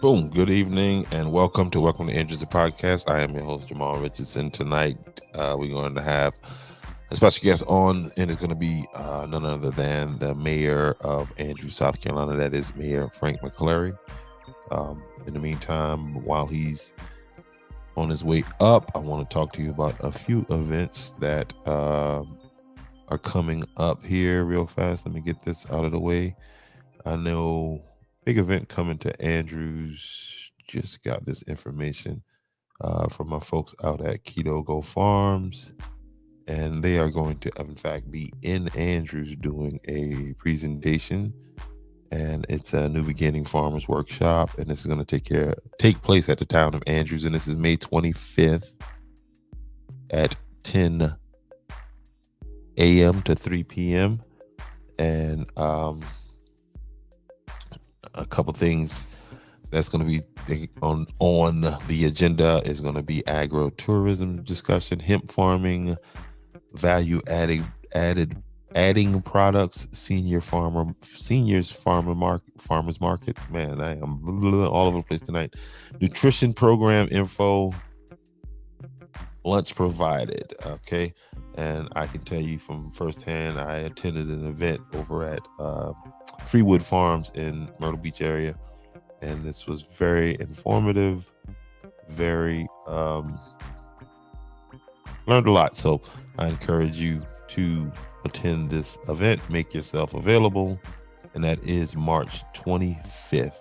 Boom. Good evening and welcome to Andrews the podcast. I am your host Jamal Richardson. Tonight, we're going to have a special guest on, and it's going to be none other than the mayor of Andrews, South Carolina. That is Mayor Frank Mcclary. In the meantime, while he's on his way up, I want to talk to you about a few events that are coming up here real fast. Let me get this out of the way. I know big event coming to Andrews. Just got this information from my folks out at Keto Go Farms, and they are going to, in fact, be in Andrews doing a presentation. And it's a New Beginning Farmers Workshop, and this is going to take place at the town of Andrews, and this is May 25th at 10 a.m. to 3 p.m. And a couple things that's going to be on the agenda is going to be agro-tourism discussion, hemp farming, value adding products, farmers market. Man, I am all over the place tonight. Nutrition program info, lunch provided. Okay, and I can tell you from firsthand, I attended an event over at Freewood Farms in Myrtle Beach area, and this was very informative, very learned a lot. So I encourage you to attend this event, make yourself available, and that is March 25th.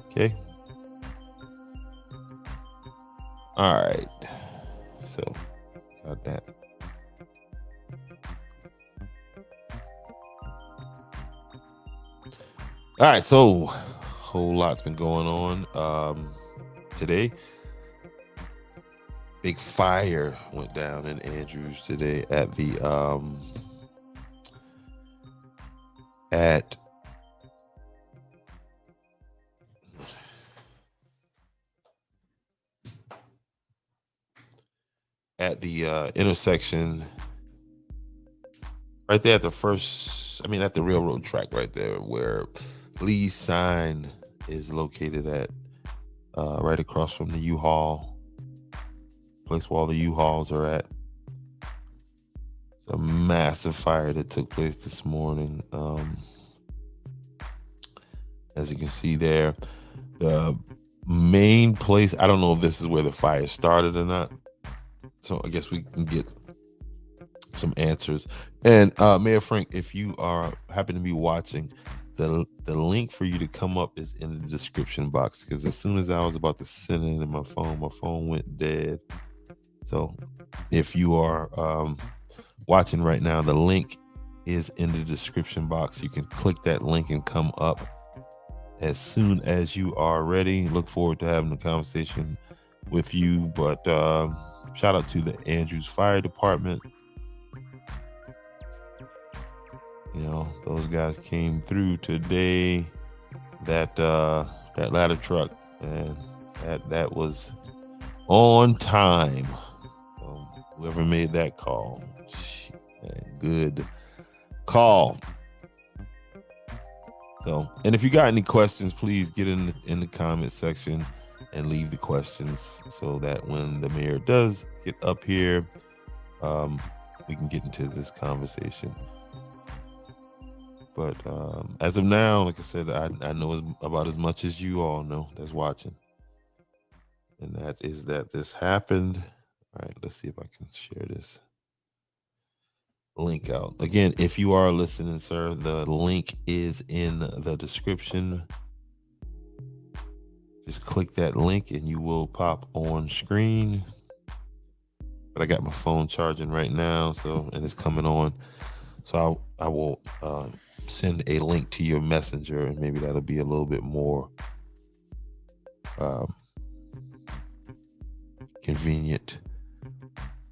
Okay. All right. So got that. All right, so whole lot's been going on today. Big fire went down in Andrews today at the intersection right there at at the railroad track right there where Lee's sign is located at, right across from the U-Haul place where all the U-Hauls are at. It's a massive fire that took place this morning. As you can see there, the main place, I don't know if this is where the fire started or not, so I guess we can get some answers. And Mayor Frank, if you happen to be watching, the link for you to come up is in the description box, because as soon as I was about to send it in my phone went dead. So if you are watching right now, the link is in the description box. You can click that link and come up as soon as you are ready. Look forward to having a conversation with you. But shout out to the Andrews Fire Department. You know, those guys came through today. That ladder truck, and that was on time. So whoever made that call, good call. So, and if you got any questions, please get in the comment section and leave the questions, so that when the mayor does get up here, we can get into this conversation. But as of now, like I said, I know about as much as you all know that's watching. And that is that this happened. All right, let's see if I can share this link out. Again, if you are listening, sir, the link is in the description. Just click that link and you will pop on screen. But I got my phone charging right now, and it's coming on. So I will send a link to your messenger, and maybe that'll be a little bit more convenient.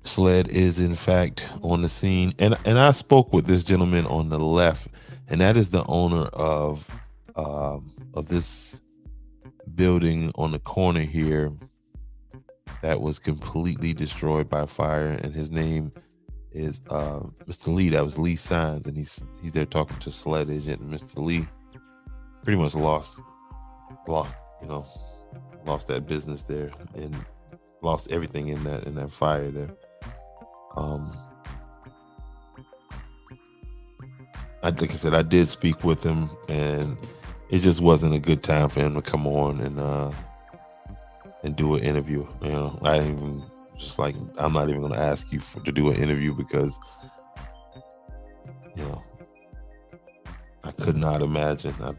SLED is in fact on the scene, and I spoke with this gentleman on the left, and that is the owner of this building on the corner here that was completely destroyed by fire, and his name is Mr. Lee. That was Lee Signs, and he's there talking to SLED agent, and Mr. Lee pretty much lost lost, lost that business there and lost everything in that fire there. Like I said, I did speak with him, and it just wasn't a good time for him to come on and do an interview. I even just like, I'm not even going to ask you to do an interview because I could not imagine. I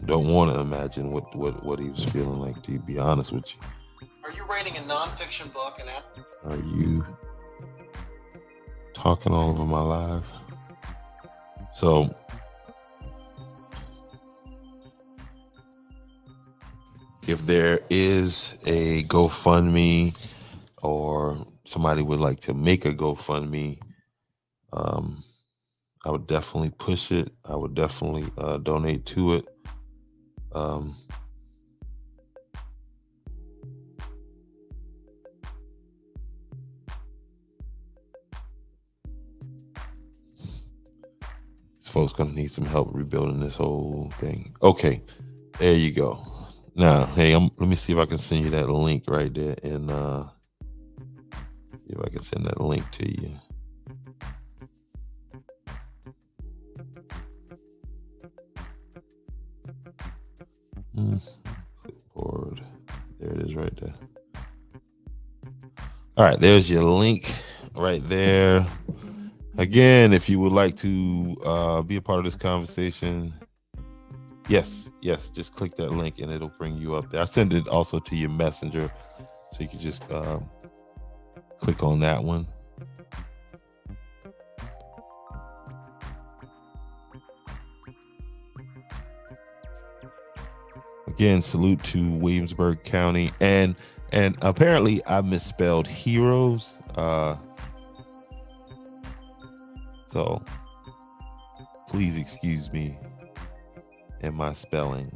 don't want to imagine what he was feeling like. To be honest with you. Are you writing a nonfiction book? Are you talking all over my live? So if there is a GoFundMe or somebody would like to make a GoFundMe, I would definitely push it. I would definitely donate to it. This folks gonna need some help rebuilding this whole thing. Okay, there you go. Now, hey, let me see if I can send you that link right there, and see if I can send that link to you. Clipboard. There it is right there. All right, there's your link right there. Again, if you would like to be a part of this conversation, yes, just click that link and it'll bring you up there. I send it also to your messenger, so you can just click on that one. Again, salute to Williamsburg County, and apparently I misspelled heroes. So please excuse me and my spelling.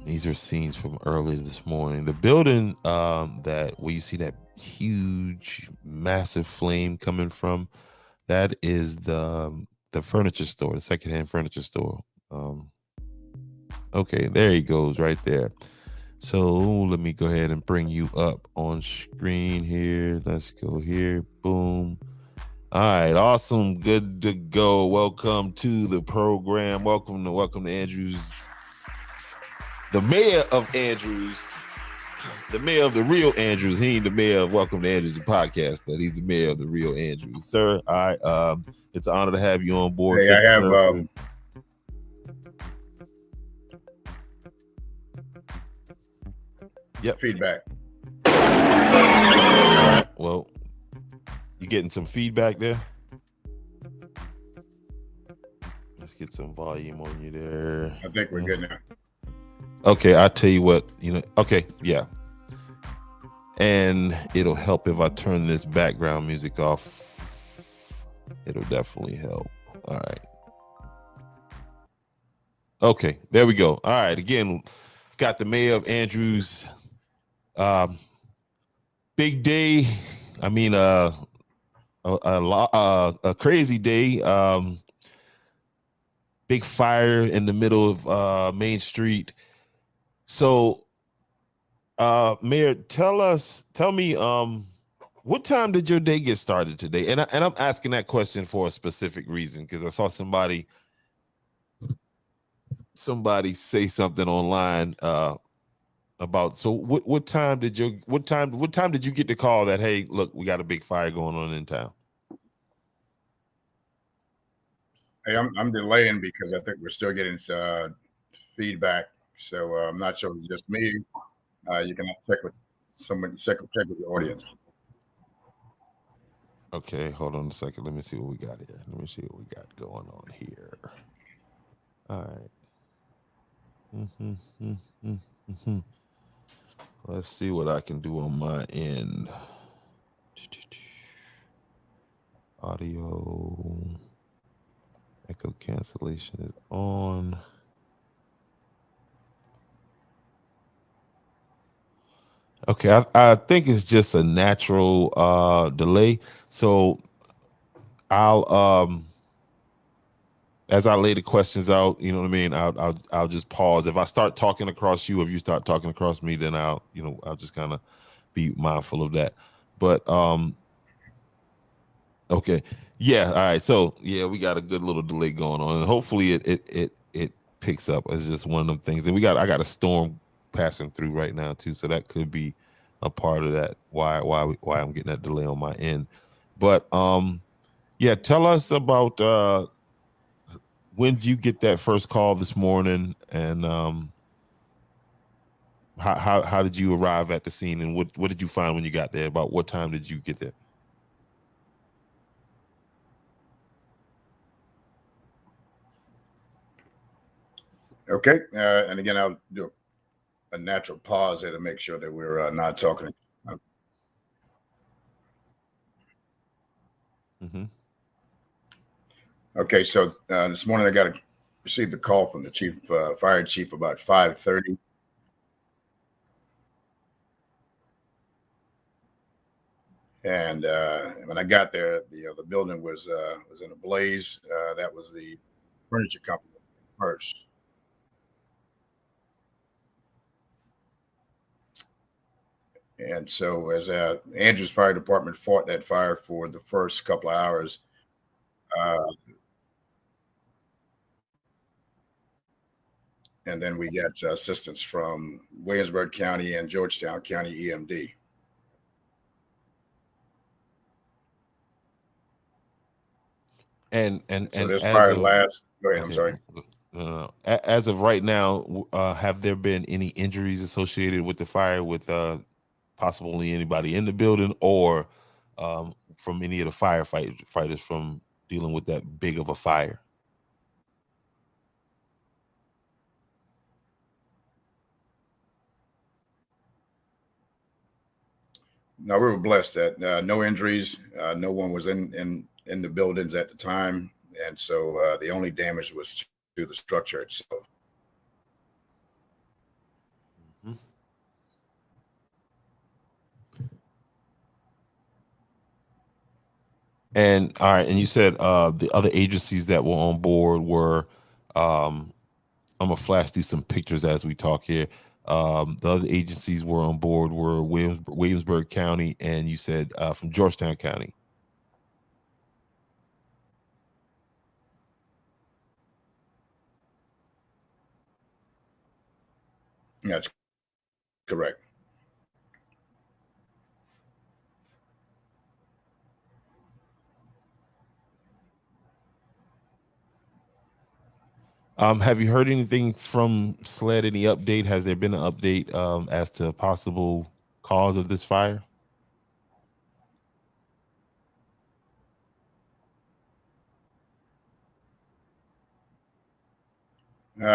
These are scenes from earlier this morning. The building where you see that huge, massive flame coming from, that is the furniture store, the secondhand furniture store. Okay, there he goes right there. So let me go ahead and bring you up on screen here. Let's go here. Boom. All right, awesome. Good to go. Welcome to the program. Welcome to Andrews, the mayor of Andrews, the mayor of the real Andrews. He ain't the mayor of Welcome to Andrews, the podcast, but he's the mayor of the real Andrews. Sir, all right, it's an honor to have you on board. Hey, I have feedback. All right, well, you getting some feedback there? Let's get some volume on you there. I think we're good now. Okay, I'll tell you what, okay, yeah. And it'll help if I turn this background music off. It'll definitely help. All right. Okay, there we go. All right, again, got the mayor of Andrews. Big day. I mean, a crazy day. Big fire in the middle of Main Street. So, Mayor, tell me, what time did your day get started today? And I'm asking that question for a specific reason, because I saw somebody say something online about. So what time did you get the call that, hey, look, we got a big fire going on in town? Hey, I'm delaying because I think we're still getting feedback. So I'm not sure if it's just me. You can check with someone. Check with the audience. Okay, hold on a second. Let me see what we got here. Let me see what we got going on here. All right. Let's see what I can do on my end. Audio echo cancellation is on. Okay, I think it's just a natural delay. So I'll as I lay the questions out, you know what I mean. I'll just pause. If I start talking across you, if you start talking across me, then I'll just kind of be mindful of that. But okay, yeah, all right. So yeah, we got a good little delay going on, and hopefully it picks up. It's just one of them things, and I got a storm passing through right now too, so that could be a part of that. Why I'm getting that delay on my end, but yeah, tell us about when did you get that first call this morning, and how did you arrive at the scene, and what did you find when you got there? About what time did you get there? Okay, and again, I'll do a natural pause here to make sure that we're not talking. Uh, Hmm. Okay, so this morning I received the call from the fire chief about 5:30, and when I got there, the building was in a blaze. That was the furniture company first, and so as Andrews Fire Department fought that fire for the first couple of hours, uh, and then we got assistance from Williamsburg County and Georgetown County EMD. So And this as fire of lasts. Go ahead. I'm okay, sorry. as of right now, have there been any injuries associated with the fire, with possibly anybody in the building, or from any of the fighters from dealing with that big of a fire? No, we were blessed that no injuries. No one was in the buildings at the time, and so the only damage was to the structure itself. Mhm. And all right, and you said the other agencies that were on board were um, I'm gonna flash through some pictures as we talk here. The other agencies were on board were Williamsburg County, and you said from Georgetown County. That's correct. Have you heard anything from SLED? Any update? Has there been an update as to possible cause of this fire?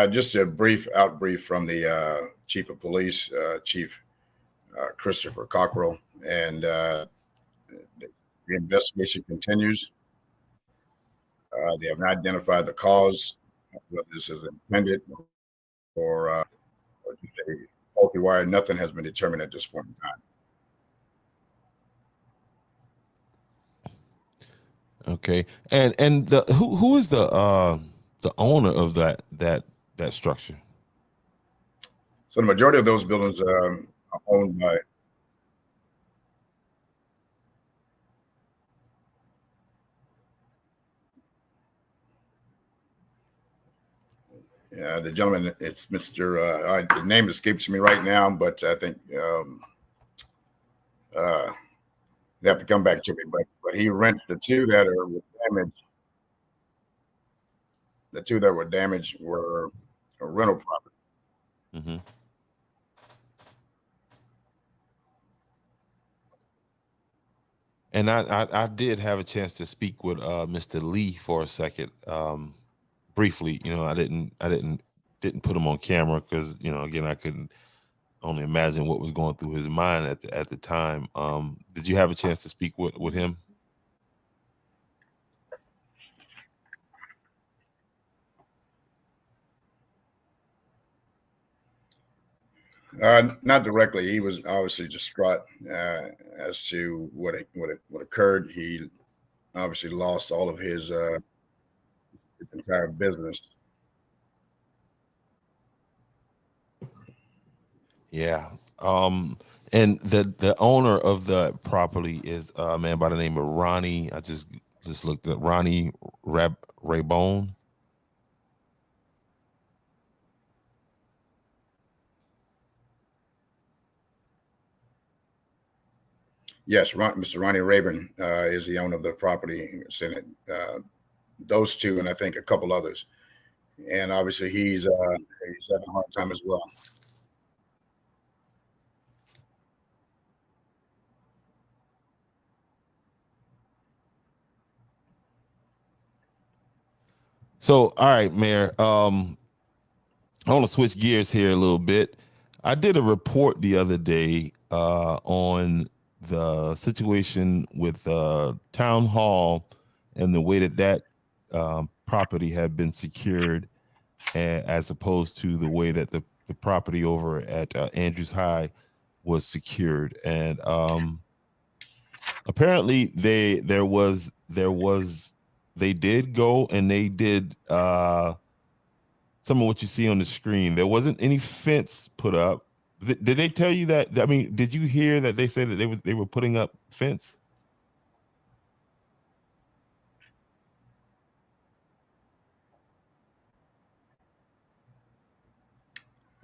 Just a brief outbrief from the chief of police, Chief Christopher Cockrell, and the investigation continues. They have not identified the cause, whether this is intended or just a faulty wire. Nothing has been determined at this point in time. Okay, and who is the owner of that structure? So the majority of those buildings are owned by the gentleman. It's Mr. The name escapes me right now, but I think uh, they have to come back to me. But he rents the two that are damaged. The two that were damaged were a rental property. Hmm. And I did have a chance to speak with Mr. Lee for a second, briefly. You know, I didn't put him on camera because again I couldn't only imagine what was going through his mind at the time. Did you have a chance to speak with him? Not directly. He was obviously distraught as to what occurred. He obviously lost all of his entire business. Yeah. Um, and the owner of the property is a man by the name of Ronnie. I just looked at Ronnie Raybone. Yes, Mr. Ronnie Rayburn is the owner of the property. Senate, those two, and I think a couple others. And obviously, he's having a hard time as well. So, all right, Mayor. I want to switch gears here a little bit. I did a report the other day on the situation with town hall and the way that property had been secured, as opposed to the way that the property over at Andrews High was secured. And apparently they did go and they did some of what you see on the screen. There wasn't any fence put up. Did they tell you that? I mean, did you hear that they said that they were putting up fence?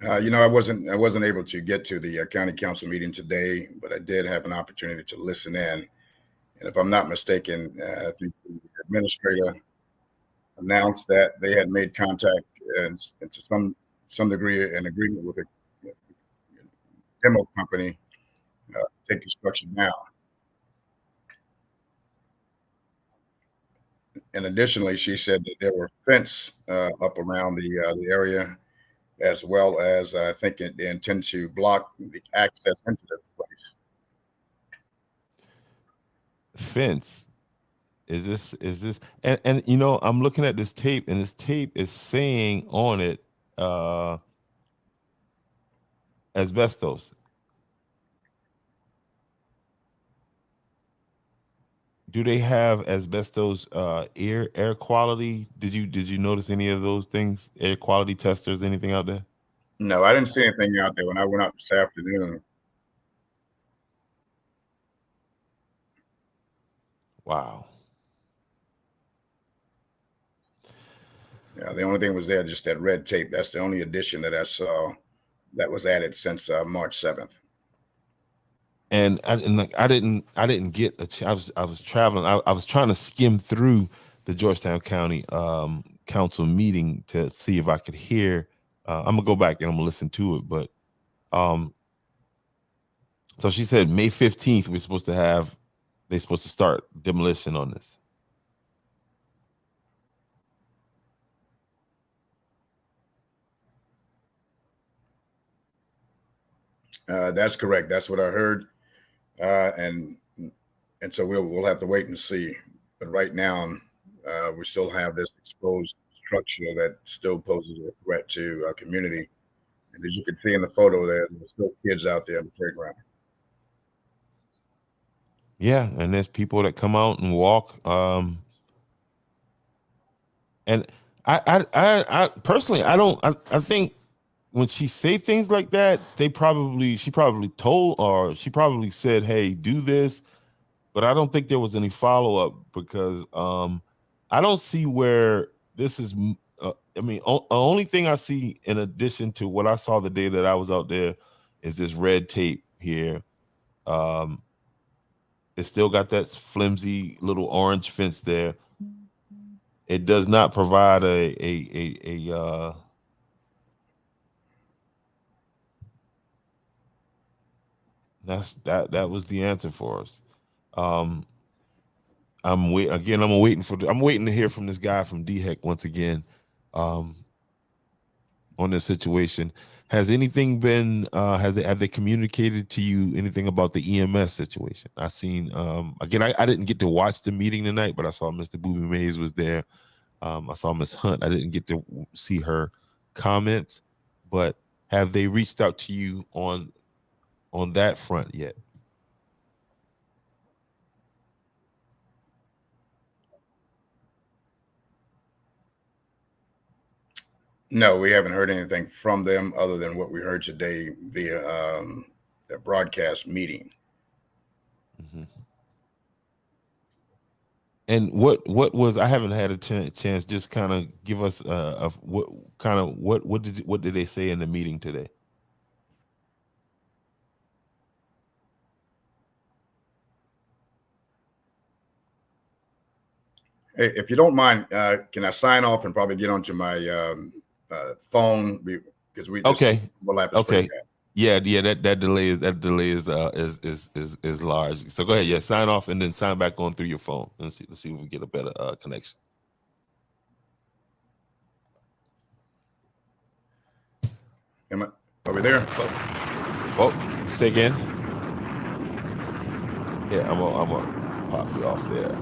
I wasn't able to get to the county council meeting today, but I did have an opportunity to listen in. And if I'm not mistaken, I think the administrator announced that they had made contact and to some degree an agreement with a demo company to take construction now. And additionally, she said that there were fence up around the area, as well as I think they intend to block the access into this place. Fence. Is this and you know, I'm looking at this tape and this tape is saying on it uh asbestos. Do they have asbestos air quality? Did you notice any of those things? Air quality testers, anything out there? No, I didn't see anything out there when I went out this afternoon. Wow. Yeah, the only thing was there just that red tape. That's the only addition that I saw that was added since March 7th. And like I didn't get I was traveling. I was trying to skim through the Georgetown County council meeting to see if I could hear. I'm gonna go back and I'm gonna listen to it. But um, so she said May 15th we're supposed to have they're supposed to start demolition on this. That's correct. That's what I heard, and so we'll have to wait and see. But right now, we still have this exposed structure that still poses a threat to our community. And as you can see in the photo, there's still kids out there on the playground. Yeah, and there's people that come out and walk. And I personally I don't I think when she say things like that, she probably told or she probably said, "Hey, do this," but I don't think there was any follow up because I don't see where this is. I mean, only thing I see in addition to what I saw the day that I was out there is this red tape here. Um, it still got that flimsy little orange fence there. It does not provide a that was the answer for us. Um, I'm waiting to hear from this guy from DHEC once again, um, on this situation. Has anything been have they communicated to you anything about the EMS situation? I seen again I didn't get to watch the meeting tonight, but I saw Mr. Booby Mays was there. I saw Miss Hunt. I didn't get to see her comments, but Have they reached out to you on that front yet? No, we haven't heard anything from them other than what we heard today via the broadcast meeting. Mm-hmm. And what was, I haven't had a chance, just kind of give us of what did they say in the meeting today? Hey, if you don't mind, can I sign off and probably get onto my phone because Okay. will happen Okay. Yeah, that delay is large. So go ahead, yeah, sign off and then sign back on through your phone and let's see if we get a better connection. Are we there? Oh, say again. Yeah, I'm gonna pop you off there.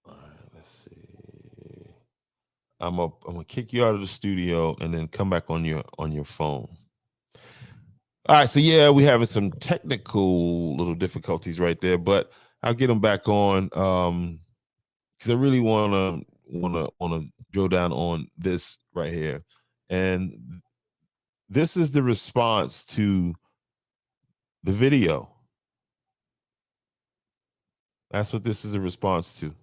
All right, let's see. I'm gonna kick you out of the studio and then come back on your phone. All right, so yeah, we having some technical little difficulties right there, but I'll get them back on because I really wanna drill down on this right here, and this is the response to the video. That's what this is a response to.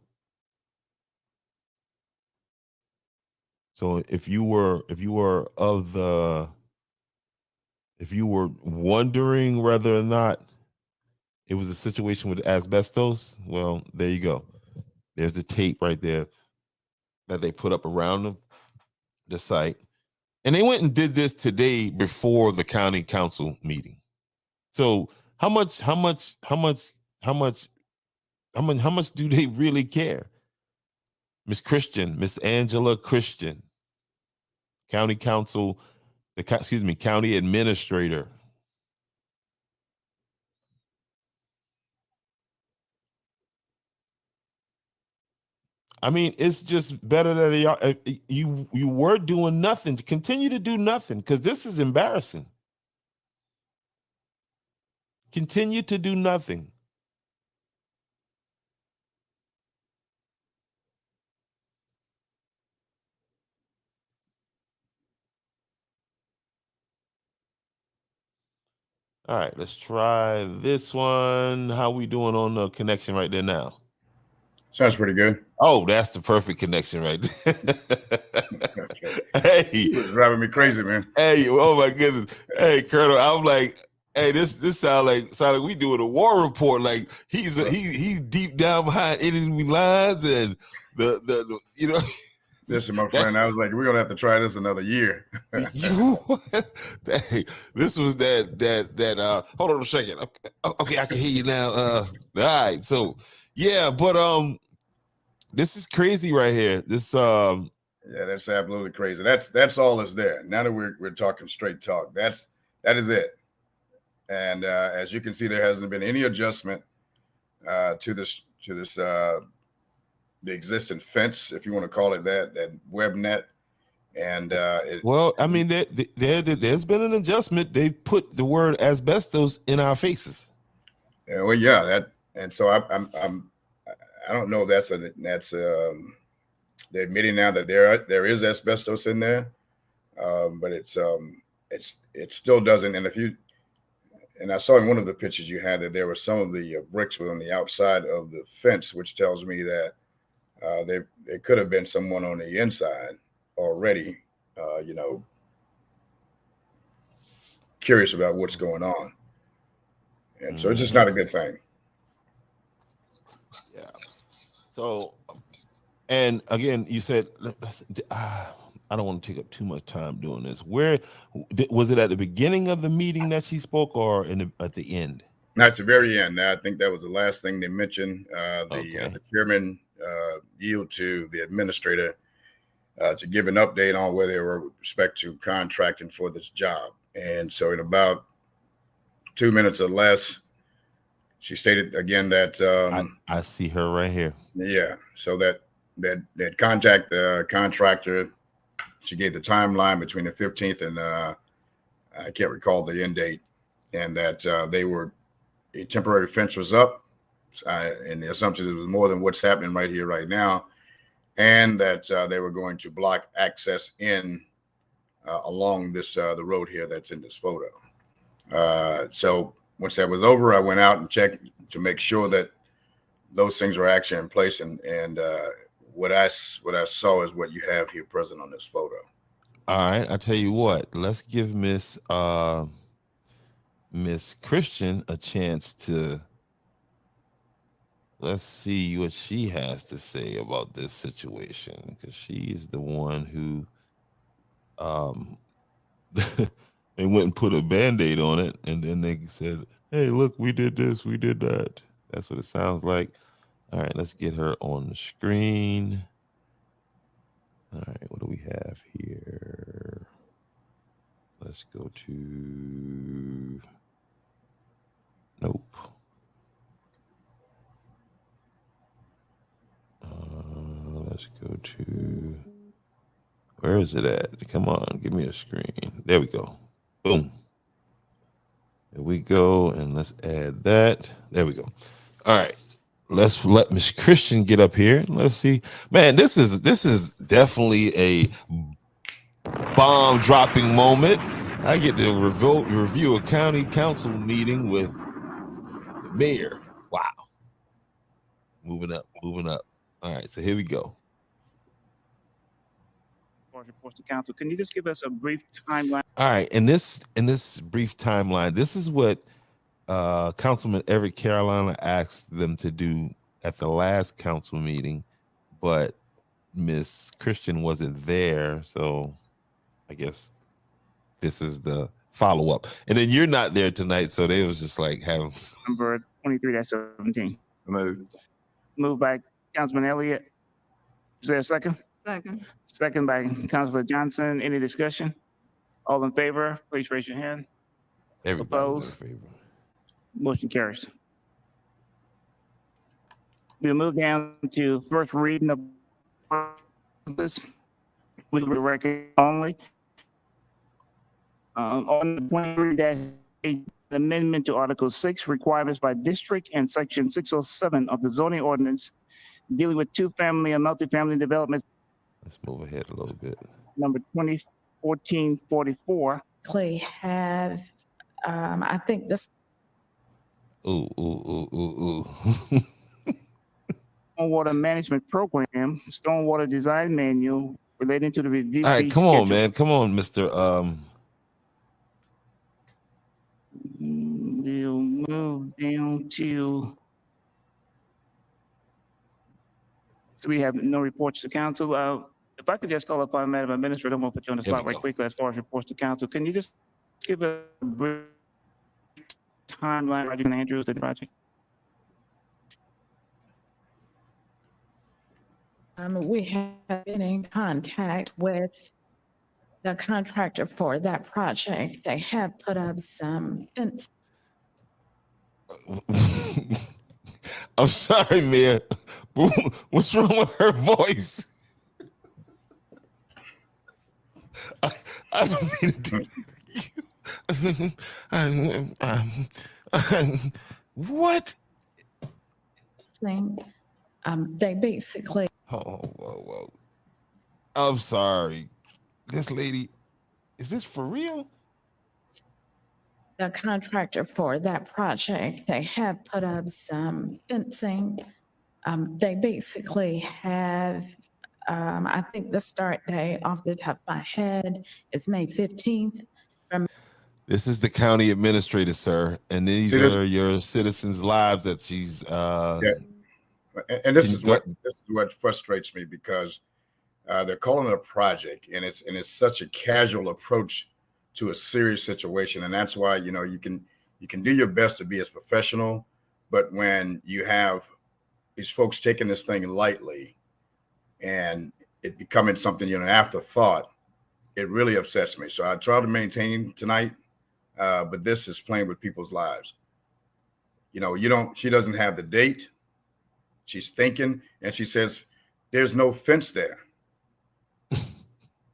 So if you were wondering whether or not it was a situation with asbestos, well, there you go. There's the tape right there that they put up around the site. And they went and did this today before the county council meeting. So how much do they really care? Miss Angela Christian, county council, county administrator. I mean, it's just better that you were doing nothing. To continue to do nothing because this is embarrassing. Continue to do nothing. All right, let's try this one. How we doing on the connection right there now? Sounds pretty good. Oh, that's the perfect connection right there. Okay. Hey, It was driving me crazy, man. Hey, oh my goodness. Hey, Colonel, I'm like, hey, this sound like we doing a war report. Like he's deep down behind enemy lines and the you know. Listen, my friend, I was like, we're gonna have to try this another year. Hey, this was that hold on a second. Okay, I can hear you now. All right, so yeah, but this is crazy right here. This Yeah, that's absolutely crazy. That's all that's there. Now that we're talking straight talk, that is it. And as you can see, there hasn't been any adjustment to this the existing fence, if you want to call it that web net. And well, I mean, there's been an adjustment. They put the word asbestos in our faces. Well, yeah, that, and so I don't know. That's they're admitting now that there is asbestos in there, but it still doesn't. And I saw in one of the pictures you had that there were some of the bricks were on the outside of the fence, which tells me that there could have been someone on the inside already, curious about what's going on. And so it's just not a good thing. Yeah. So, and again, you said, I don't want to take up too much time doing this. Where was it, at the beginning of the meeting that she spoke, or at the end? That's the very end. I think that was the last thing they mentioned. The chairman yielded to the administrator to give an update on where they were with respect to contracting for this job. And so in about 2 minutes or less, she stated again that I see her right here. Yeah, so that contact contractor she gave the timeline between the 15th and I can't recall the end date, and that a temporary fence was up, and the assumption it was more than what's happening right here, right now, and that they were going to block access in along this the road here that's in this photo. So once that was over, I went out and checked to make sure that those things were actually in place, and what I saw is what you have here present on this photo. All right, I tell you what, let's give Miss Christian a chance to, let's see what she has to say about this situation, because she is the one who they went and put a Band-Aid on it, and then they said, hey, look, we did this, we did that. That's what it sounds like. All right, let's get her on the screen. All right, what do we have here? Let's go to, nope. Let's go to, where is it at? Come on, give me a screen. There we go. Boom. There we go, and let's add that. There we go. All right, let's let Miss Christian get up here. Let's see, man. This is definitely a bomb dropping moment. I get to review a county council meeting with the mayor. Wow, moving up. All right, so here we go. Reports to council. Can you just give us a brief timeline? All right, in this brief timeline, this is what Councilman Eric Carolina asked them to do at the last council meeting, but Miss Christian wasn't there, so I guess this is the follow-up. And then you're not there tonight, so they was just like having Number 23-17. Moved by Councilman Elliott. Is there a second? Second. Second by Councilor Johnson. Any discussion? All in favor, please raise your hand. everybody in Opposed? favor. Motion carries. We'll move down to first reading of this with the record only. On 23-8, amendment to Article 6, requirements by district, and Section 607 of the zoning ordinance dealing with two-family and multifamily developments. Let's move ahead a little bit. Number 2014-44. Have, I think this. Ooh. Stormwater management program, stormwater design manual relating to the review. All right, fee come schedule. on, man. Come on, Mr. We'll move down to. So we have no reports to council. If I could just call upon Madam Administrator, I'm going to put you on the There we spot right go. quickly as far as reports to council. Can you just give a brief timeline, Roger and Andrews, to the project? We have been in contact with the contractor for that project. They have put up some fence. I'm sorry, Mia. What's wrong with her voice? I don't mean to do what? Thing. They basically. Whoa. I'm sorry. This lady, is this for real? The contractor for that project, they have put up some fencing. They basically have, I think the start date off the top of my head is May 15th. This is the county administrator, sir, and these are your citizens' lives that she's. Yeah. And this is what frustrates me, because they're calling it a project, and it's such a casual approach to a serious situation, and that's why you can do your best to be as professional, but when you have these folks taking this thing lightly and it becoming something an afterthought, it really upsets me. So I try to maintain tonight, but this is playing with people's lives. She doesn't have the date. She's thinking, and she says there's no fence there.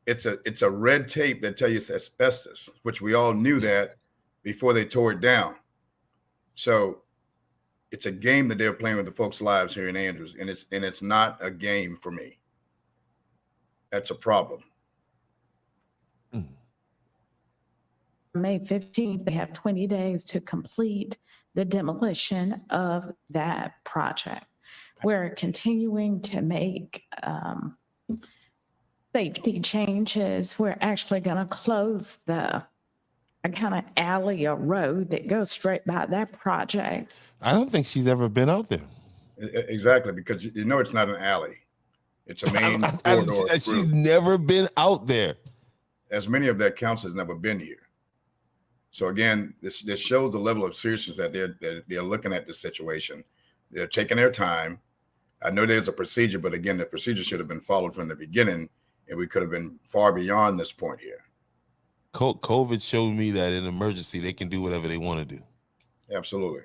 it's a red tape that tell you it's asbestos, which we all knew that before they tore it down. So it's a game that they're playing with the folks' lives here in Andrews, and it's not a game for me. That's a problem. May 15th, they have 20 days to complete the demolition of that project. We're continuing to make safety changes. We're actually going to close a kind of alley or road that goes straight by that project. I don't think she's ever been out there. Exactly, because you know it's not an alley. It's a main corridor. She's never been out there. As many of that council has never been here. So again, this shows the level of seriousness that they're looking at this situation. They're taking their time. I know there's a procedure, but again, the procedure should have been followed from the beginning, and we could have been far beyond this point here. COVID showed me that in emergency, they can do whatever they want to do. Absolutely.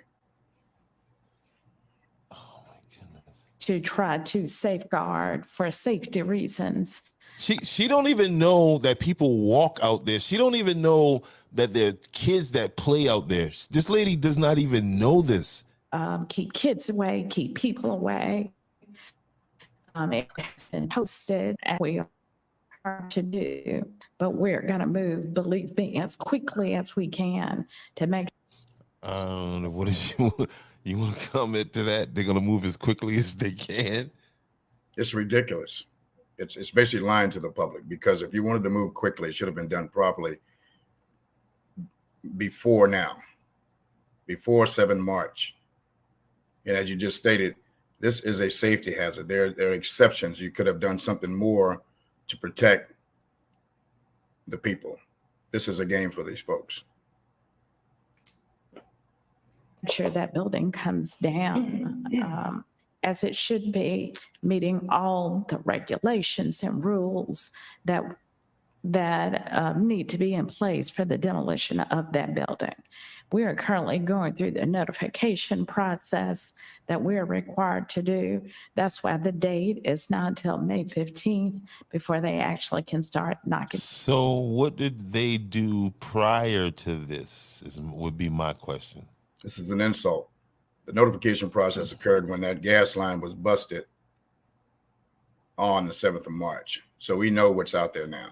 Oh my goodness. To try to safeguard for safety reasons. She don't even know that people walk out there. She don't even know that there are kids that play out there. This lady does not even know this. Keep kids away, keep people away. It's been posted as we are to do, but we're going to move, believe me, as quickly as we can to make. What is you want to comment to that? They're going to move as quickly as they can. It's ridiculous. It's basically lying to the public, because if you wanted to move quickly, it should have been done properly before now, before 7 March. And as you just stated, this is a safety hazard. There are exceptions. You could have done something more to protect the people. This is a game for these folks. Sure that building comes down as it should be, meeting all the regulations and rules that need to be in place for the demolition of that building. We are currently going through the notification process that we're required to do. That's why the date is not until May 15th before they actually can start knocking. So what did they do prior to this would be my question. This is an insult. The notification process occurred when that gas line was busted on the 7th of March. So we know what's out there now.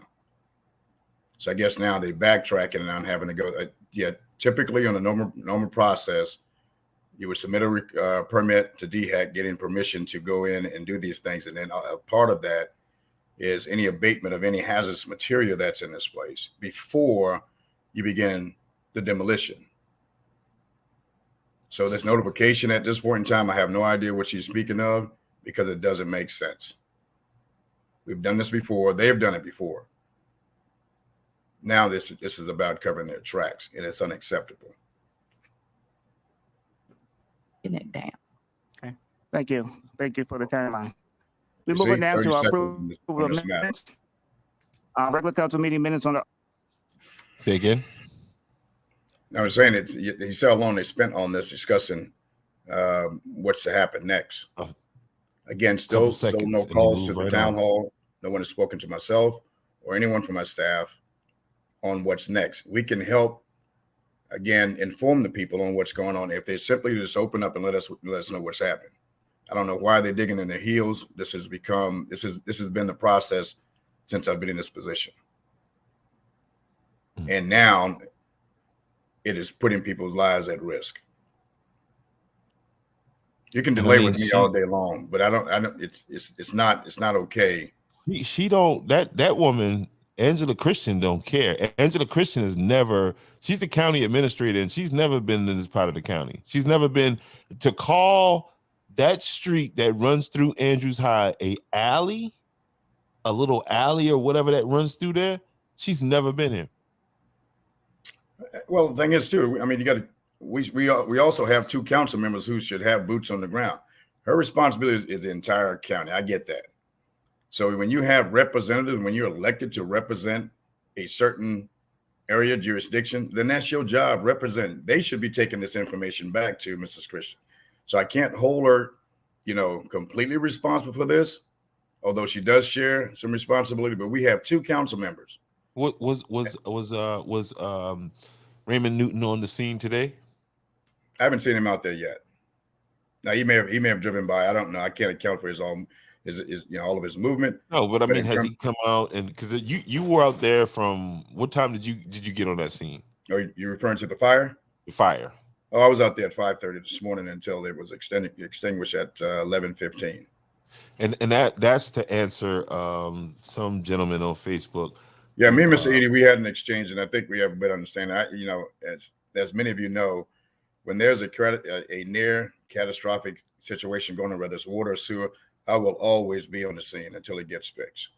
So I guess now they backtracking and I'm having to go. Typically on a normal process, you would submit a permit to DHEC, getting permission to go in and do these things. And then a part of that is any abatement of any hazardous material that's in this place before you begin the demolition. So this notification at this point in time, I have no idea what she's speaking of, because it doesn't make sense. We've done this before. They've done it before. Now this is about covering their tracks, and it's unacceptable. It down. Okay. Thank you. Thank you for the timeline. We're You see, moving down 30 to our seconds approval on this of matter. minutes. Regular council meeting minutes on the. Say again. I was saying you see how long they spent on this discussing what's to happen next. Again, still no calls to the town hall. No one has spoken to myself or anyone from my staff on what's next. We can help, again, inform the people on what's going on if they simply just open up and let us know what's happening. I don't know why they're digging in their heels. This has been the process since I've been in this position. And now it is putting people's lives at risk. You can delay with me all day long, but I don't. It's not okay. She don't. That woman, Angela Christian, don't care. Angela Christian she's the county administrator, and she's never been in this part of the county. She's never been to call that street that runs through Andrews High a little alley or whatever that runs through there. She's never been here. Well, the thing is too, I mean, we also have 2 council members who should have boots on the ground. Her responsibility is the entire county. I get that. So when you have representatives, when you're elected to represent a certain area, jurisdiction, then that's your job, represent. They should be taking this information back to Mrs. Christian. So I can't hold her, completely responsible for this. although she does share some responsibility. But we have 2 council members. What was Raymond Newton on the scene today? I haven't seen him out there yet. Now he may have driven by. I don't know. I can't account for his all of his movement. No, but I mean, has he come out? And because you were out there from what time did you get on that scene? Oh, you're referring to the fire? The fire. Oh, I was out there at 5:30 this morning until it was extinguished at 11:15. And that's to answer some gentleman on Facebook. Yeah, me and Mr. Edie, we had an exchange, and I think we have a better understanding. As many of you know, when there's a near catastrophic situation going on, whether it's water or sewer, I will always be on the scene until it gets fixed.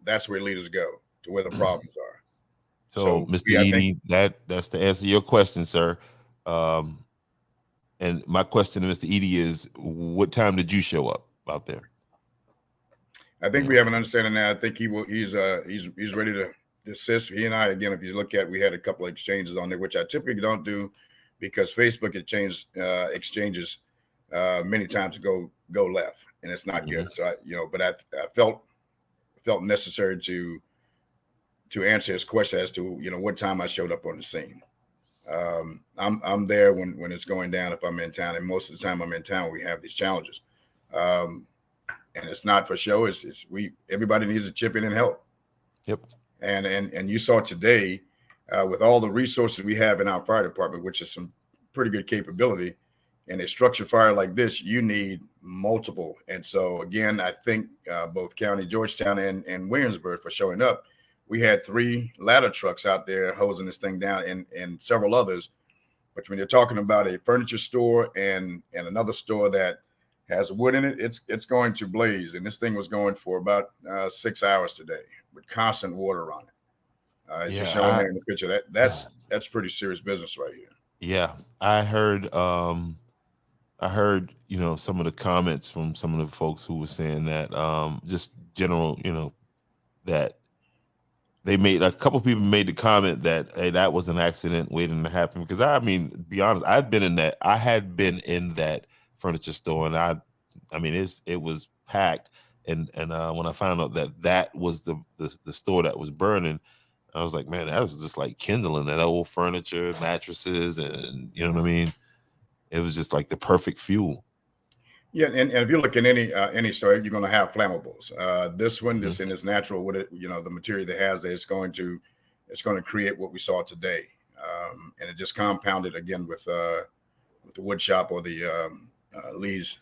That's where leaders go, to where the problems are. So Mr. Edie, that's to answer your question, sir. And my question to Mr. Edie is, what time did you show up out there? I think we have an understanding now. I think he's ready to assist. He and I, again, if you look at, we had a couple of exchanges on there, which I typically don't do because Facebook exchanges many times go left, and it's not good. So but I felt necessary to answer his question as to what time I showed up on the scene. I'm there when it's going down if I'm in town, and most of the time I'm in town we have these challenges. And it's not for show. Everybody needs to chip in and help. Yep. And you saw today with all the resources we have in our fire department, which is some pretty good capability, in a structured fire like this, you need multiple. And so again, I think both County, Georgetown, and Williamsburg for showing up. We had 3 ladder trucks out there hosing this thing down, and several others. But when you're talking about a furniture store and another store that has wood in it, it's going to blaze. And this thing was going for about 6 hours today with constant water on it. You're showing there in the picture. That's pretty serious business right here. Yeah, I heard some of the comments from some of the folks who were saying that just general, that they made a couple people made the comment that, hey, that was an accident waiting to happen. Because I mean, to be honest, I had been in that furniture store, and I mean, it was packed. And when I found out that was the store that was burning, I was like, man, that was just like kindling, that old furniture, mattresses, and you know what I mean? It was just like the perfect fuel. Yeah, and if you look at any store, you're going to have flammables. This one, this in its natural, with it, the material that has there, it's going to create what we saw today, and it just compounded again with the wood shop or the Lee's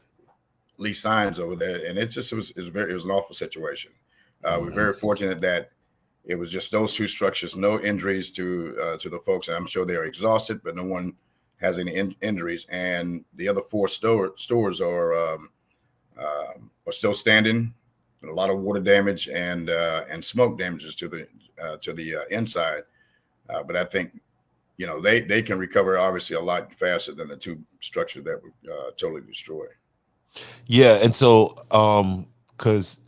signs over there, and it was an awful situation. We're very fortunate that it was just those 2 structures, no injuries to the folks, and I'm sure they're exhausted, but no one has any injuries, and the other 4 stores are still standing. A lot of water damage and smoke damages to the inside, but I think they can recover obviously a lot faster than the 2 structures that were totally destroyed. Yeah, and so because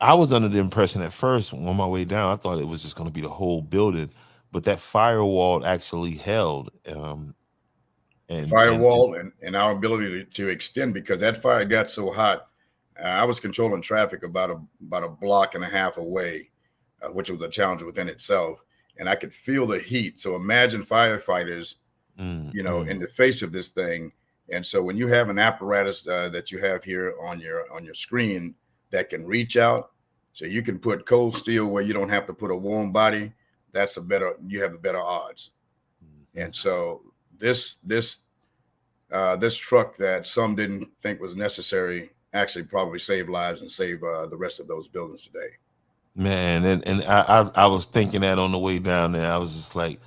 I was under the impression at first on my way down, I thought it was just going to be the whole building, but that firewall actually held. And our ability to extend, because that fire got so hot. I was controlling traffic about a block and a half away, which was a challenge within itself, and I could feel the heat. So imagine firefighters, in the face of this thing. And so when you have an apparatus that you have here on your screen that can reach out, so you can put cold steel where you don't have to put a warm body, you have the better odds. And so this truck that some didn't think was necessary actually probably saved lives and saved the rest of those buildings today. Man, and I was thinking that on the way down there. I was just like,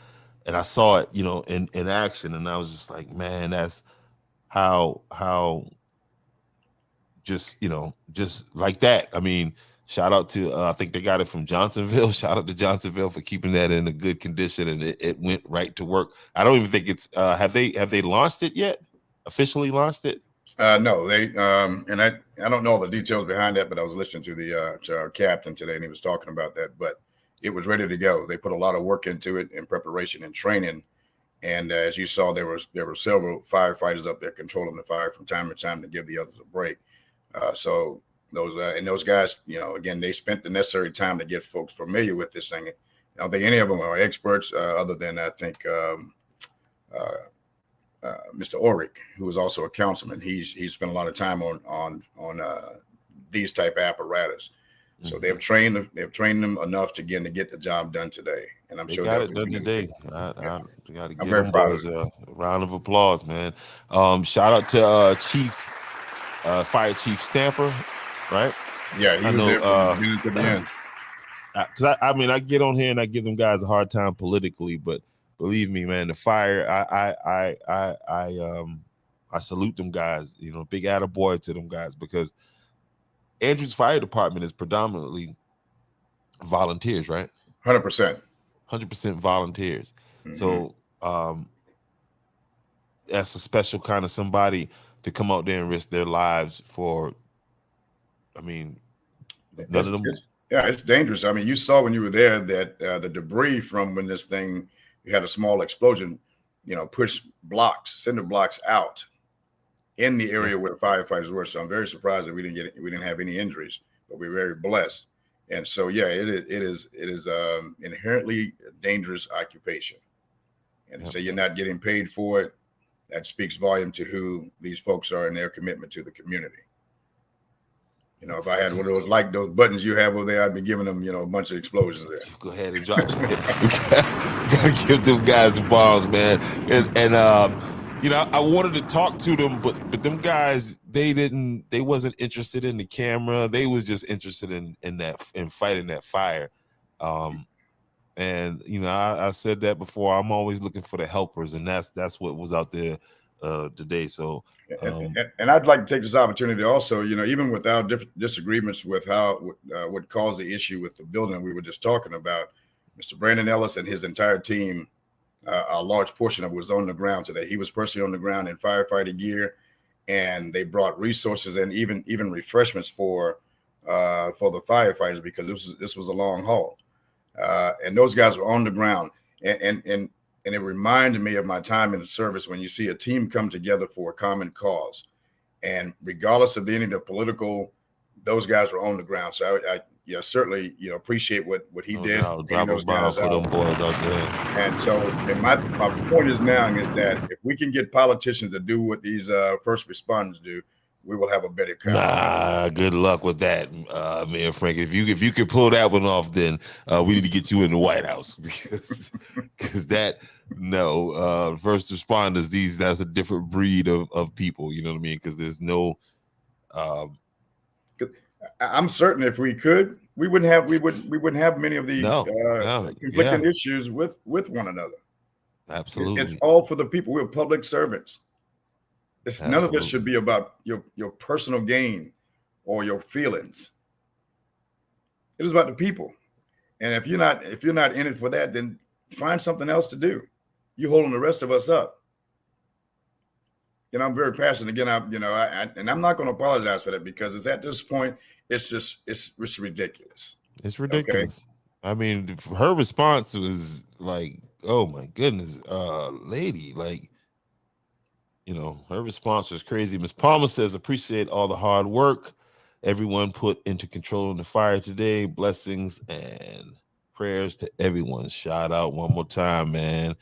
and I saw it, in action, and I was just like, man, that's how just like that. I mean, shout out to I think they got it from Johnsonville. Shout out to Johnsonville for keeping that in a good condition, and it went right to work. I don't even think it's have they launched it yet? Officially launched it? No, they and I don't know all the details behind that, but I was listening to our captain today, and he was talking about that. But it was ready to go. They put a lot of work into it in preparation and training. And as you saw, there were several firefighters up there controlling the fire from time to time to give the others a break. So those guys, again, they spent the necessary time to get folks familiar with this thing. I don't think any of them are experts, other than I think Mr. Oric, who is also a councilman. He's spent a lot of time on these type of apparatus. So they've trained them enough to get the job done today, and I'm sure got it done today. I got to give them boys a round of applause, man. Shout out to Fire Chief Stamper, right? Yeah, he was there from the beginning to the end. Because I get on here and I give them guys a hard time politically, but believe me, man, the fire, I salute them guys. Big attaboy to them guys, because Andrews Fire Department is predominantly volunteers, right? 100%. 100% volunteers. Mm-hmm. So that's a special kind of somebody to come out there and risk their lives for. None of them. It's dangerous. You saw when you were there that the debris from when this thing, you had a small explosion, pushed cinder blocks out in the area where the firefighters were. So I'm very surprised that we didn't have any injuries, but we're very blessed. And so, yeah, it is inherently a dangerous occupation. And so you're not getting paid for it. That speaks volume to who these folks are and their commitment to the community. If I had one of those, like those buttons you have over there, I'd be giving them, a bunch of explosions there. Go ahead and drop it. Gotta give them guys the bombs, man. And I wanted to talk to them, but them guys, they wasn't interested in the camera. They was just interested in fighting that fire. And I said that before. I'm always looking for the helpers, and that's what was out there today. So and I'd like to take this opportunity also, even without disagreements with what caused the issue with the building we were just talking about, Mr. Brandon Ellis and his entire team, a large portion of it was on the ground today. He was personally on the ground in firefighting gear, and they brought resources and even refreshments for the firefighters, because this was a long haul, and those guys were on the ground, and it reminded me of my time in the service, when you see a team come together for a common cause, and regardless of any of the political, those guys were on the ground. So I certainly appreciate what he did. Drop a bomb for them boys out there. And so, my point is that if we can get politicians to do what these first responders do, we will have a better country. Good luck with that, Mayor Frank. If you could pull that one off, then we need to get you in the White House, because first responders, that's a different breed of people. You know what I mean? Because there's no. I'm certain if we could, we wouldn't have many of these conflicting issues with one another. Absolutely, it's all for the people. We're public servants. None of this should be about your personal gain or your feelings. It is about the people. And if you're not in it for that, then find something else to do. You're holding the rest of us up. I'm very passionate. Again, and I'm not going to apologize for that, because it's at this point, it's ridiculous. It's ridiculous. Okay? Her response was like, "Oh my goodness, lady!" Like, her response was crazy. Ms. Palmer says, "Appreciate all the hard work everyone put into controlling the fire today. Blessings and prayers to everyone." Shout out one more time, man.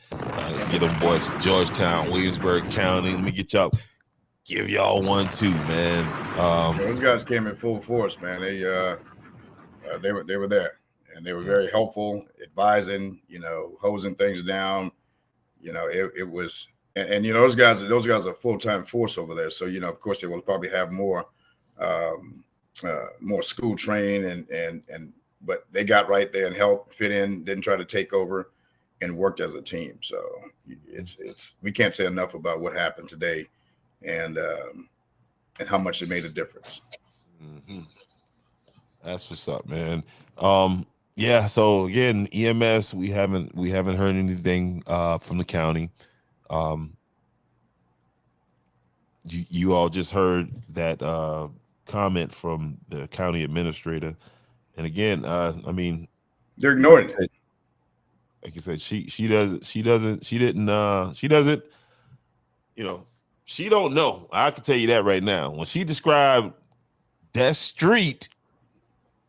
Get them boys from Georgetown, Williamsburg County. Let me give y'all one too, man. Those guys came in full force, man. They were there, and they were very helpful, advising, hosing things down. It was, and those guys are a full-time force over there. So of course they will probably have more school train and but they got right there and helped fit in, didn't try to take over, and worked as a team. So it's we can't say enough about what happened today, and how much it made a difference. Mm-hmm. That's what's up, man. Yeah. So again, EMS, we haven't heard anything from the county. You all just heard that comment from the county administrator. And again, they're ignoring it. Like you said, she doesn't, she don't know. I can tell you that right now. When she described that street,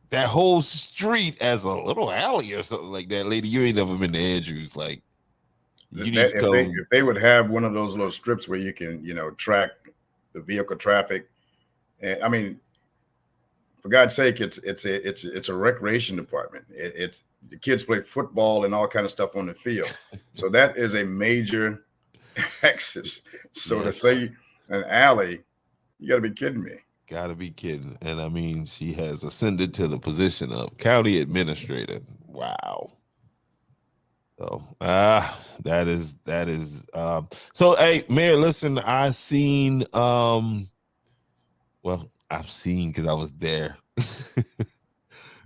that whole street as a little alley or something like that. Lady, you ain't never been to Andrews. Like, you need to come. If they would have one of those little strips where you can, track the vehicle traffic, and I mean, for God's sake, it's a recreation department. It's the kids play football and all kind of stuff on the field, so that is a major access. So to say an alley, you got to be kidding me. Gotta be kidding. And I mean, she has ascended to the position of county administrator. Wow. So that is so hey, Mayor, listen, I've seen because I was there.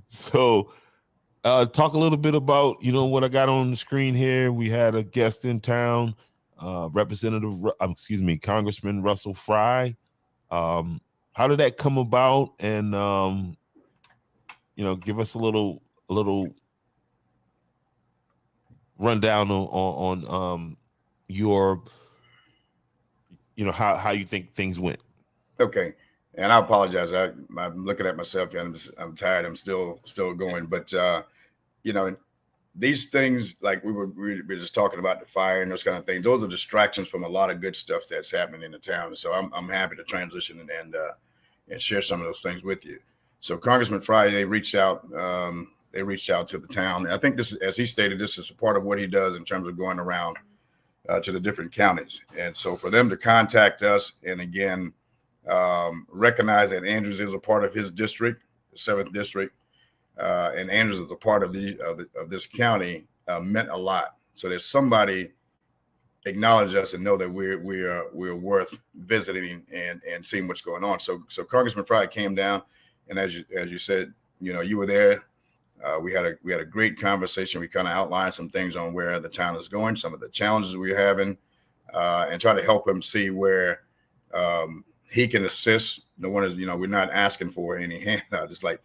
So talk a little bit about what I got on the screen here. We had a guest in town, Congressman Russell Fry. How did that come about? And give us a little rundown on your how you think things went. Okay, and I apologize. I'm looking at myself and I'm tired. I'm still going, but these things, like we were just talking about the fire and those kind of things, those are distractions from a lot of good stuff that's happening in the town. So I'm happy to transition and share some of those things with you. So Congressman Fry, they reached out to the town. And I think this, as he stated, this is a part of what he does in terms of going around to the different counties. And so for them to contact us and again, recognize that Andrews is a part of his district, the 7th district, and Andrews is a part of this county, meant a lot. So there's somebody acknowledge us and know that we're worth visiting and seeing what's going on. So Congressman Fry came down, and as you said, you were there. We had a great conversation. We kind of outlined some things on where the town is going, some of the challenges we're having, and try to help him see where he can assist. No one is, we're not asking for any handout. It's like,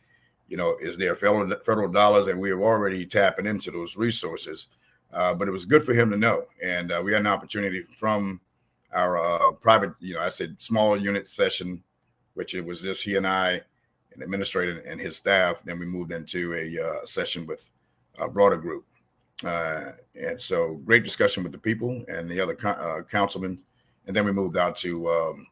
is there federal dollars, and we are already tapping into those resources. But it was good for him to know. And we had an opportunity from our private, I said small unit session, which it was just he and I, an administrator and his staff. Then we moved into a session with a broader group. And so great discussion with the people and the other councilmen. And then we moved out to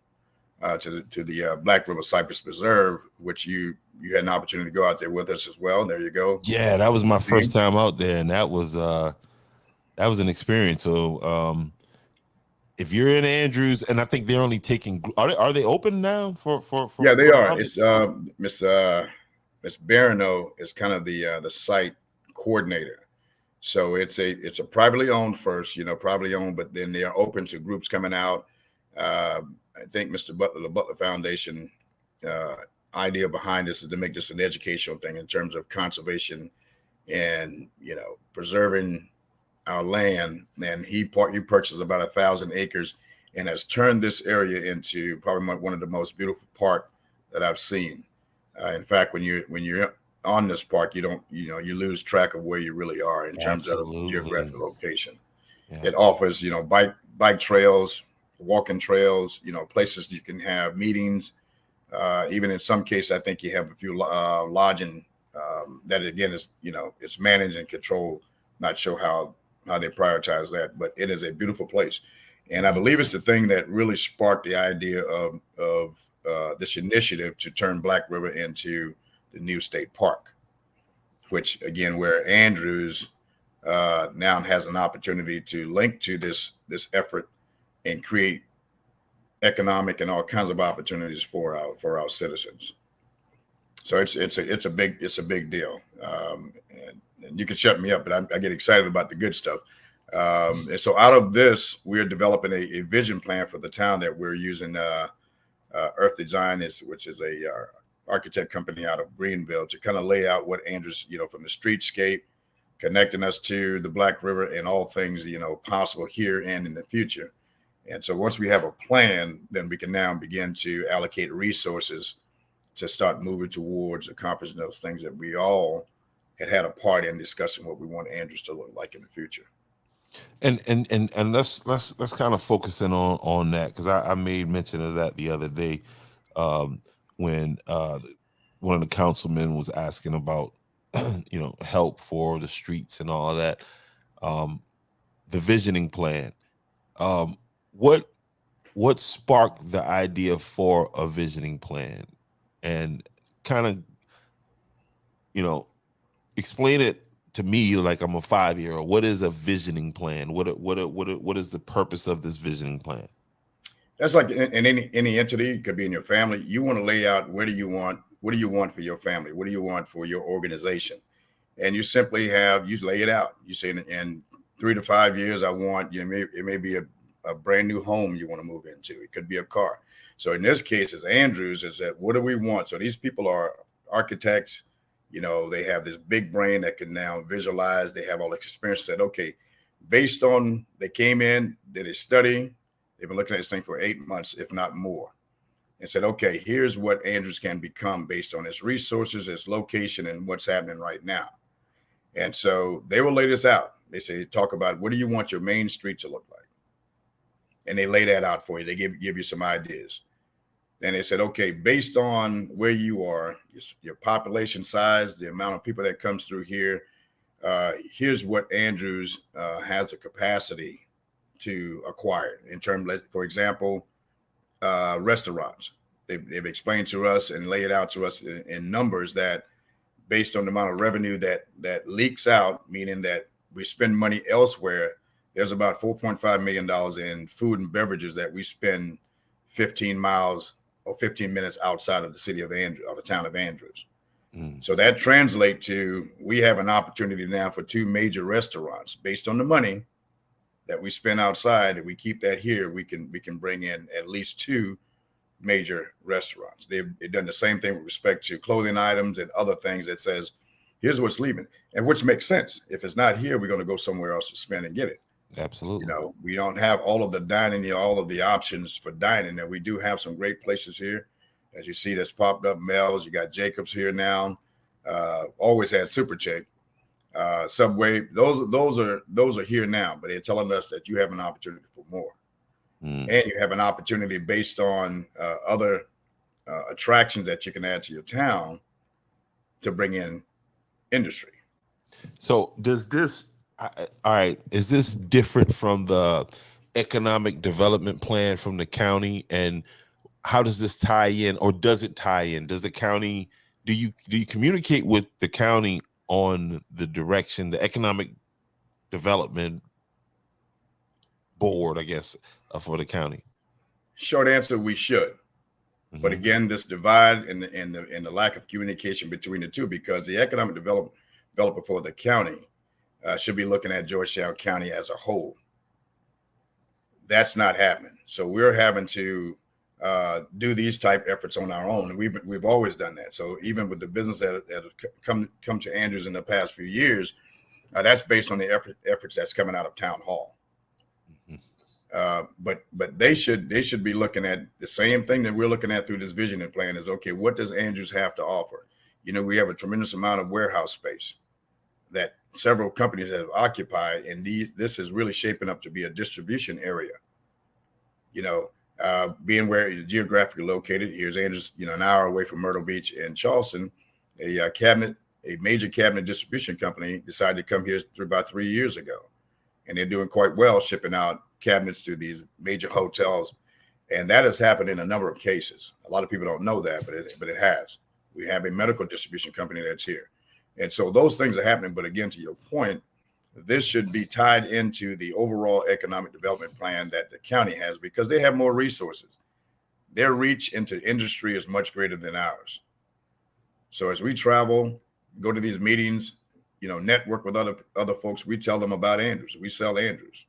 the Black River Cypress Preserve, which you had an opportunity to go out there with us as well. There you go. Yeah, that was my first time out there, and that was an experience. So if you're in Andrews, and I think they're only taking, are they open now for yeah, they are. It's Miss Barano is kind of the site coordinator. So it's a privately owned first, privately owned, but then they are open to groups coming out. I think Mr. Butler, the Butler Foundation idea behind this is to make this an educational thing in terms of conservation and preserving our land. And he purchased about 1,000 acres and has turned this area into probably one of the most beautiful park that I've seen. In fact, when you're on this park, you lose track of where you really are in terms of geographic location. Yeah. It offers bike trails, walking trails, places you can have meetings. Even in some cases, I think you have a few lodging that again is it's managed and controlled. Not sure how they prioritize that, but it is a beautiful place. And I believe it's the thing that really sparked the idea of this initiative to turn Black River into the new state park, which again, where Andrews now has an opportunity to link to this effort and create economic and all kinds of opportunities for our citizens. So it's a big deal. And you can shut me up, but I get excited about the good stuff. And so out of this, we're developing a vision plan for the town that we're using Earth Design, which is a architect company out of Greenville, to kind of lay out what Andrews, from the streetscape, connecting us to the Black River and all things, possible here and in the future. And so once we have a plan, then we can now begin to allocate resources to start moving towards accomplishing those things that we all had a part in discussing what we want Andrews to look like in the future. And let's kind of focus in on that, because I made mention of that the other day. when one of the councilmen was asking about help for the streets and all of that. The visioning plan. What sparked the idea for a visioning plan, and kind of explain it to me like I'm a 5-year-old. What is a visioning plan? What is the purpose of this visioning plan? That's like in any entity. It could be in your family. You want to lay out what do you want for your family? What do you want for your organization? And you simply you lay it out. You say in 3 to 5 years, I want, it may be a brand new home you want to move into. It could be a car. So in this case, as Andrews, is that what do we want? So these people are architects. They have this big brain that can now visualize. They have all this experience. Said, okay, based on they came in, did a study. They've been looking at this thing for 8 months, if not more, and said, okay, here's what Andrews can become based on its resources, its location, and what's happening right now. And so they will lay this out. They say, talk about what do you want your main street to look like? And they lay that out for you. They give you some ideas. Then they said, okay, based on where you are, your population size, the amount of people that comes through here, here's what Andrews has a capacity to acquire in terms of, for example, restaurants. They've explained to us and laid it out to us in numbers that based on the amount of revenue that leaks out, meaning that we spend money elsewhere, there's about $4.5 million in food and beverages that we spend 15 miles or 15 minutes outside of the city of Andrews, or the town of Andrews. So that translates to, we have an opportunity now for 2 major restaurants based on the money that we spend outside. If we keep that here, we can bring in at least 2 major restaurants. They've done the same thing with respect to clothing items and other things that says, here's what's leaving, and which makes sense. If it's not here, we're going to go somewhere else to spend and get it. Absolutely. We don't have all of the dining, all of the options for dining. And we do have some great places here. As you see, that's popped up. Mel's, you got Jacob's here now. Always had Super Chick, Subway. Those are here now, but they're telling us that you have an opportunity for more. And you have an opportunity based on other attractions that you can add to your town to bring in industry. So does this, all right, is this different from the economic development plan from the county? And how does this tie in, or does it tie in? Does the county, do you communicate with the county on the direction, the economic development board, I guess, for the county? Short answer, we should. But again, this divide and the lack of communication between the two, because the economic developer for the county should be looking at Georgetown County as a whole. That's not happening. So we're having to do these type efforts on our own. And we've always done that. So even with the business that have come to Andrews in the past few years, that's based on the efforts that's coming out of town hall. But they should be looking at the same thing that we're looking at through this vision and plan is, okay, what does Andrews have to offer? We have a tremendous amount of warehouse space that several companies have occupied, and this is really shaping up to be a distribution area. Being where it's geographically located, here's Andrews, an hour away from Myrtle Beach and Charleston. A major cabinet distribution company decided to come here about 3 years ago, and they're doing quite well shipping out cabinets to these major hotels, and that has happened in a number of cases. A lot of people don't know that, but it has. We have a medical distribution company that's here, and so those things are happening. But again, to your point, this should be tied into the overall economic development plan that the county has, because they have more resources. Their reach into industry is much greater than ours. So as we travel, go to these meetings, network with other folks, we tell them about Andrews. We sell Andrews.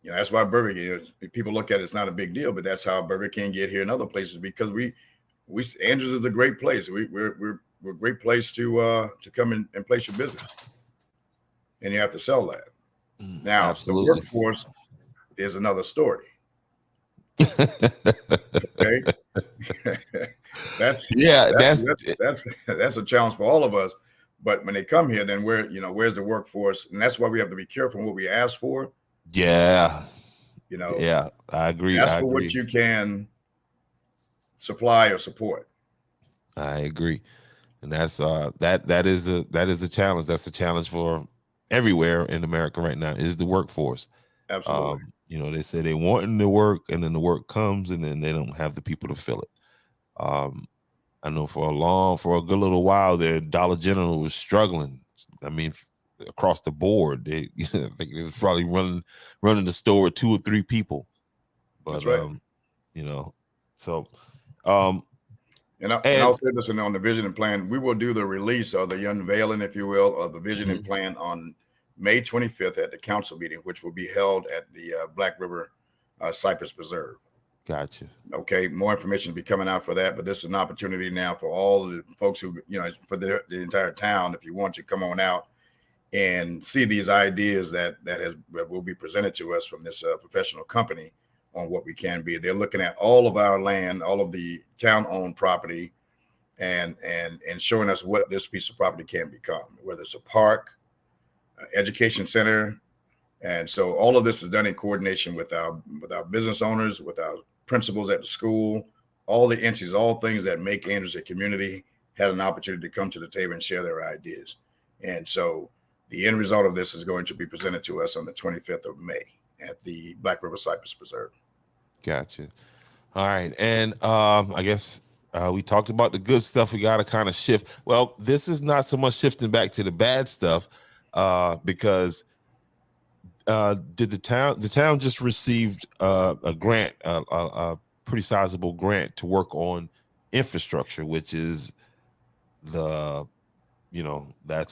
That's why Burger King, people look at it's not a big deal, but that's how Burger King get here and other places, because Andrews is a great place. We're a great place to come in and place your business, and you have to sell that. Now, absolutely. The workforce is another story. Okay, that's a challenge for all of us. But when they come here, then where's the workforce? And that's why we have to be careful in what we ask for. Yeah. Yeah, I agree. Ask for what you can supply or support. I agree, and that's that is a challenge. That's a challenge for everywhere in America right now. Is the workforce. Absolutely. They say they want to work, and then the work comes, and then they don't have the people to fill it. I know for a good little while there, Dollar General was struggling. I mean, across the board, they I think it was probably running the store with 2 or 3 people. But That's right. So um And and I'll say this, on the vision and plan, we will do the release or the unveiling, if you will, of the vision and plan on May 25th at the council meeting, which will be held at the Black River Cypress Preserve. Gotcha. Okay, more information will be coming out for that, but this is an opportunity now for all the folks who, for the entire town, if you want to come on out and see these ideas that will be presented to us from this professional company on what we can be. They're looking at all of our land, all of the town-owned property, and showing us what this piece of property can become, whether it's a park, education center. And so all of this is done in coordination with our business owners, with our principals at the school, all the entities, all things that make Andrews a community, had an opportunity to come to the table and share their ideas. And so the end result of this is going to be presented to us on the 25th of May at the Black River Cypress Preserve. Gotcha. All right. And I guess we talked about the good stuff. We got to kind of shift. Well, this is not so much shifting back to the bad stuff because did the town just received a grant, a pretty sizable grant to work on infrastructure, which is that's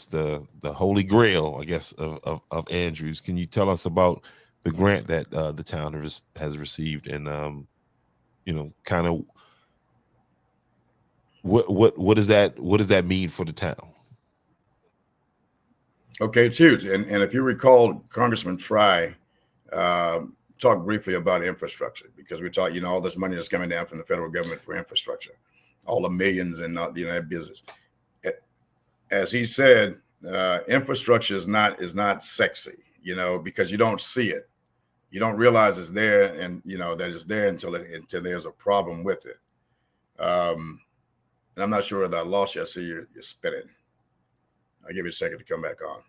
the holy grail, I guess, of Andrews. Can you tell us about the grant that the town has received, and kind of what does that mean for the town? Okay, it's huge. And if you recall, Congressman Fry talked briefly about infrastructure, because we talked, all this money that's coming down from the federal government for infrastructure, all the millions and that business. As he said, infrastructure is not sexy, because you don't see it. You don't realize it's there, and that it's there until there's a problem with it. And I'm not sure that I lost you. I see you're spinning. I'll give you a second to come back on.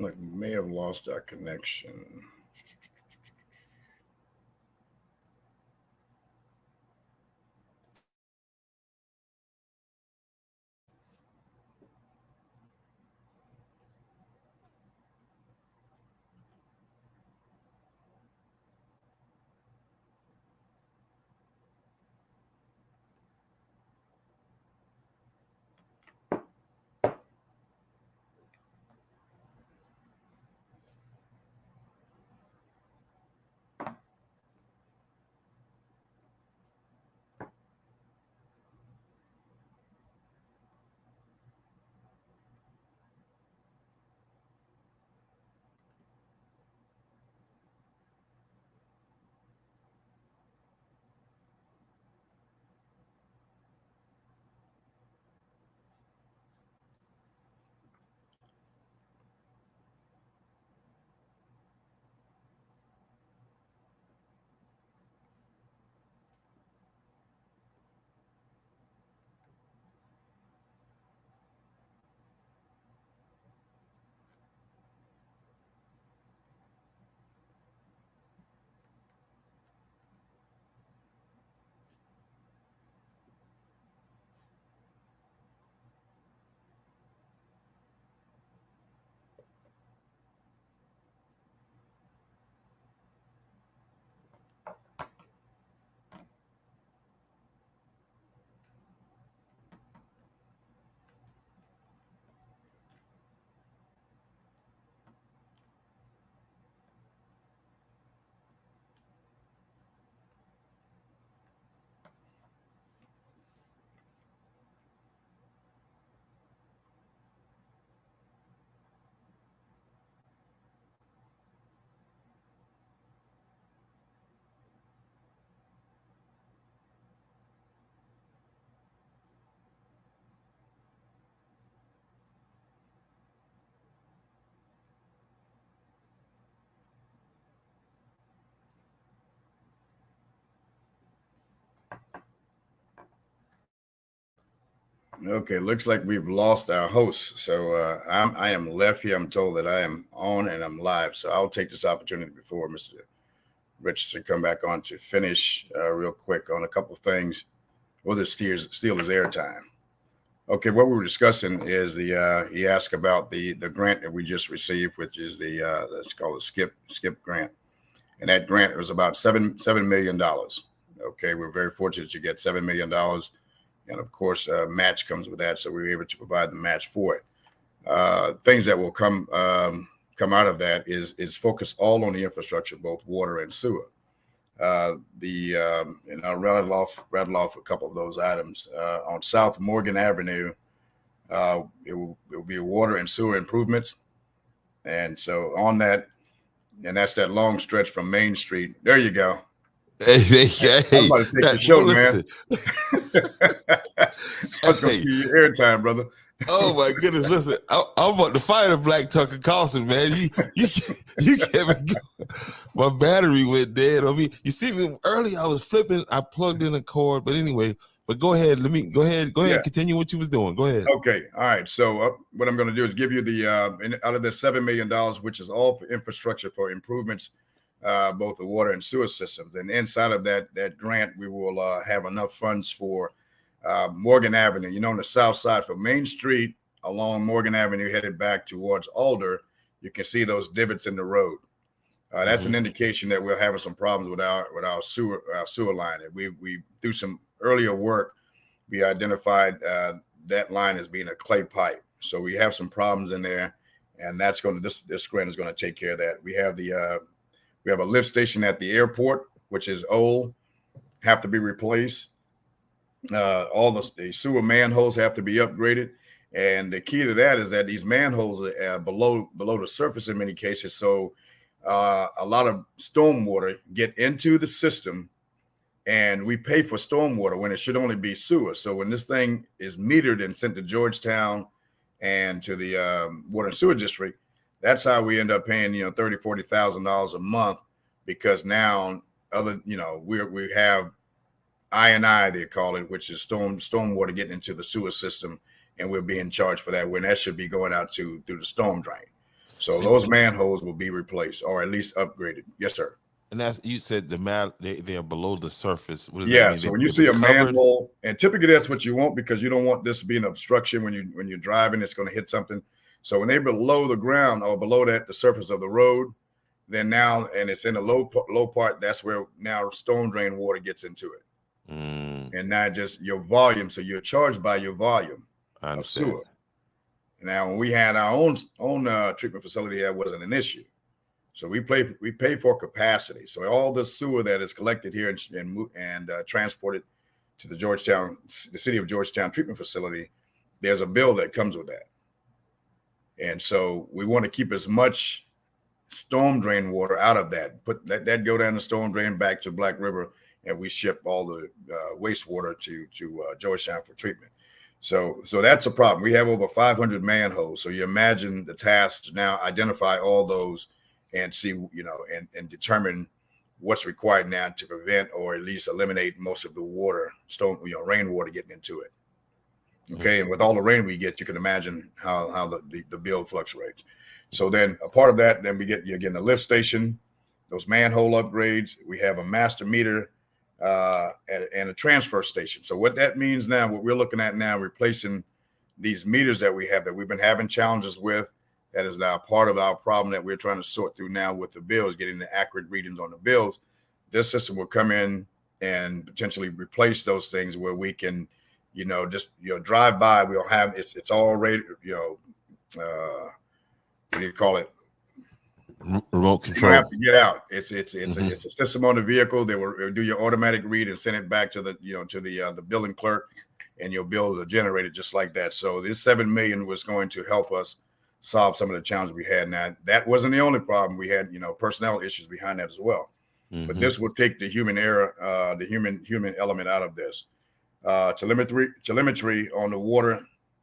Like we may have lost our connection. Okay, looks like we've lost our host. So I am left here. I'm told that I am on and I'm live. So I'll take this opportunity before Mr. Richardson come back on to finish real quick on a couple of things. Well, this steals airtime. Okay, what we were discussing is he asked about the grant that we just received, which is the let's call it skip grant, and that grant was about $7 million. Okay, we're very fortunate to get $7 million. And of course, match comes with that, so we were able to provide the match for it. Things that will come out of that is focus all on the infrastructure, both water and sewer. And I'll rattle off a couple of those items. On South Morgan Avenue, it will be water and sewer improvements, and so on that, and that's that long stretch from Main Street. There you go. Hey, I'm about to take the show, man. I was gonna Hey. see your airtime, brother. Oh my goodness! Listen, I'm about to fire the Black Tucker Carlson, man. You kept me going. My battery went dead on me. You see me early. I was flipping. I plugged in a cord, but anyway. But go ahead. Go ahead. Yeah. Continue what you was doing. Go ahead. Okay. All right. So what I'm going to do is give you the out of the $7 million, which is all for infrastructure for improvements, both the water and sewer systems. And inside of that grant, we will have enough funds for Morgan Avenue. You know, on the south side from Main Street along Morgan Avenue, headed back towards Alder, you can see those divots in the road. That's an indication that we're having some problems with our sewer line. We do some earlier work. We identified that line as being a clay pipe, so we have some problems in there, and that's going to this grant is going to take care of that. We have a lift station at the airport, which is old, have to be replaced. All the sewer manholes have to be upgraded, and the key to that is that these manholes are below the surface in many cases, so a lot of stormwater get into the system, and we pay for stormwater when it should only be sewer. So when this thing is metered and sent to Georgetown and to the water and sewer district, that's how we end up paying $30,000-$40,000 a month, because now we have I&I, they call it, which is stormwater getting into the sewer system, and we're being charged for that when that should be going out through the storm drain. So those manholes will be replaced or at least upgraded. Yes, sir. And that's, you said they are below the surface. What does that Yeah. mean? So when you see a manhole, and typically that's what you want, because you don't want this to be an obstruction when you're driving. It's going to hit something. So when they're below the ground or below the surface of the road, then now, and it's in the low part, that's where now storm drain water gets into it. And not just your volume. So you're charged by your volume of sewer. Now, when we had our own treatment facility, that wasn't an issue. So we pay for capacity. So all the sewer that is collected here and transported to the city of Georgetown treatment facility, there's a bill that comes with that. And so we want to keep as much storm drain water out of that. Let that go down the storm drain back to Black River, and we ship all the wastewater to Georgetown for treatment. So that's a problem. We have over 500 manholes. So you imagine the task to now identify all those and see, and determine what's required now to prevent or at least eliminate most of the water, rainwater getting into it. Okay. And with all the rain we get, you can imagine how the bill fluctuates. So then a part of that, then we get, again, the lift station, those manhole upgrades. We have a master meter and a transfer station. So what that means now, what we're looking at now, replacing these meters that we have that we've been having challenges with, that is now part of our problem that we're trying to sort through now with the bills, getting the accurate readings on the bills. This system will come in and potentially replace those things where we can, just drive by. We'll have it's all ready, what do you call it? Remote control. You have to get out. It's a system on the vehicle. They will do your automatic read and send it back to the billing clerk, and your bills are generated just like that. So this $7 million was going to help us solve some of the challenges we had. Now, that wasn't the only problem. We had personnel issues behind that as well. But this will take the human error, the human element out of this. Telemetry on the water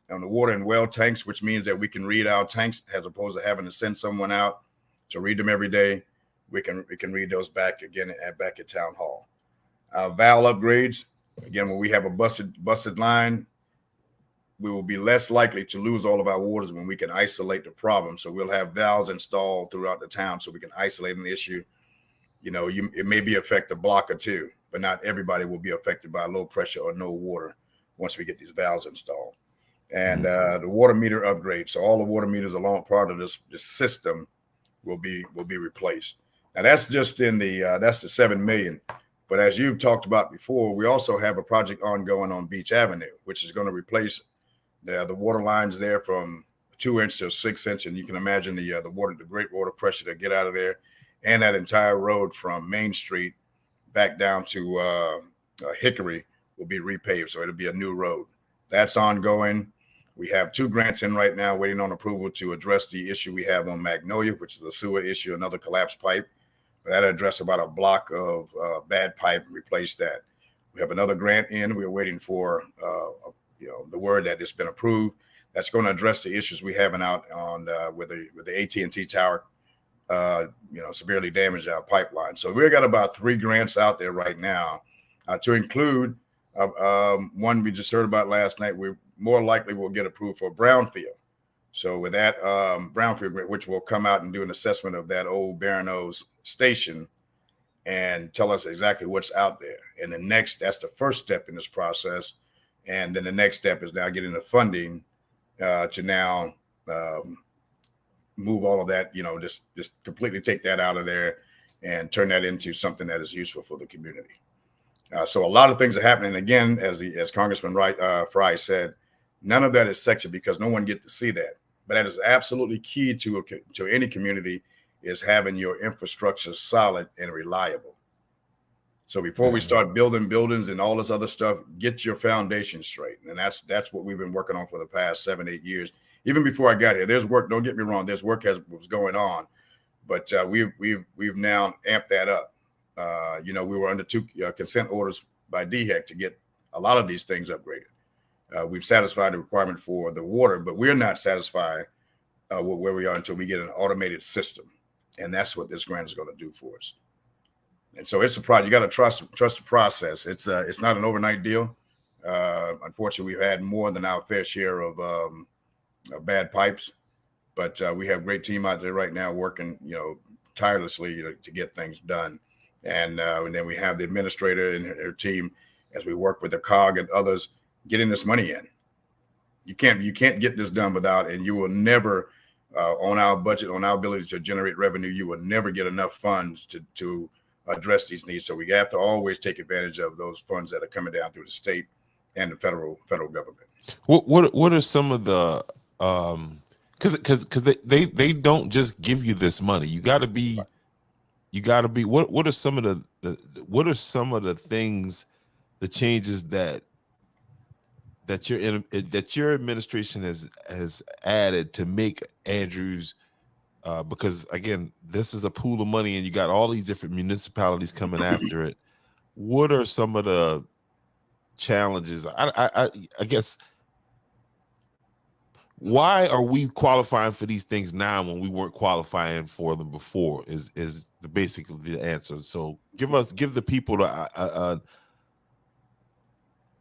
and well tanks, which means that we can read our tanks as opposed to having to send someone out to read them every day. We can read those back again back at town hall. Valve upgrades, again, when we have a busted line, we will be less likely to lose all of our waters when we can isolate the problem. So we'll have valves installed throughout the town so we can isolate an issue. It may be affect a block or two, but not everybody will be affected by low pressure or no water once we get these valves installed. And the water meter upgrade. So all the water meters along part of this system will be replaced. Now that's just in that's the $7 million. But as you've talked about before, we also have a project ongoing on Beach Avenue, which is going to replace the water lines there from 2 inch to 6 inch, and you can imagine the great water pressure to get out of there, and that entire road from Main Street back down to Hickory will be repaved, so it'll be a new road. That's ongoing. We have 2 grants in right now waiting on approval to address the issue we have on Magnolia, which is a sewer issue, another collapsed pipe. That'll address about a block of bad pipe and replace that. We have another grant in. We're waiting for the word that it's been approved. That's going to address the issues we having out on with the AT&T tower, severely damaged our pipeline. So we've got about 3 grants out there right now, to include one we just heard about last night. We more likely will get approved for brownfield. So with that brownfield grant, which will come out and do an assessment of that old Barano's station and tell us exactly what's out there. And that's the first step in this process. And then the next step is now getting the funding to now move all of that, just completely take that out of there and turn that into something that is useful for the community. So a lot of things are happening. Again, as Congressman Fry said, none of that is sexy because no one gets to see that. But that is absolutely key to any community, is having your infrastructure solid and reliable. So before we start building buildings and all this other stuff, get your foundation straight. And that's what we've been working on for the past 7-8 years. Even before I got here, there's work. Don't get me wrong. There's work was going on, but we've now amped that up. We were under 2 consent orders by DHEC to get a lot of these things upgraded. We've satisfied the requirement for the water, but we're not satisfied with where we are until we get an automated system. And that's what this grant is going to do for us. And so it's a project. You got to trust the process. It's not an overnight deal. Unfortunately, we've had more than our fair share of bad pipes, But we have a great team out there right now working, tirelessly to get things done. And then we have the administrator and her team as we work with the COG and others getting this money in. You can't get this done without, and you will never, on our budget, on our ability to generate revenue, you will never get enough funds to address these needs. So we have to always take advantage of those funds that are coming down through the state and the federal government. What are some of the because they don't just give you this money. You got to be what are some of the things, the changes that your administration has added to make Andrews, because again, this is a pool of money and you got all these different municipalities coming after it. What are some of the challenges? I guess, why are we qualifying for these things now when we weren't qualifying for them before is basically the answer. So give the people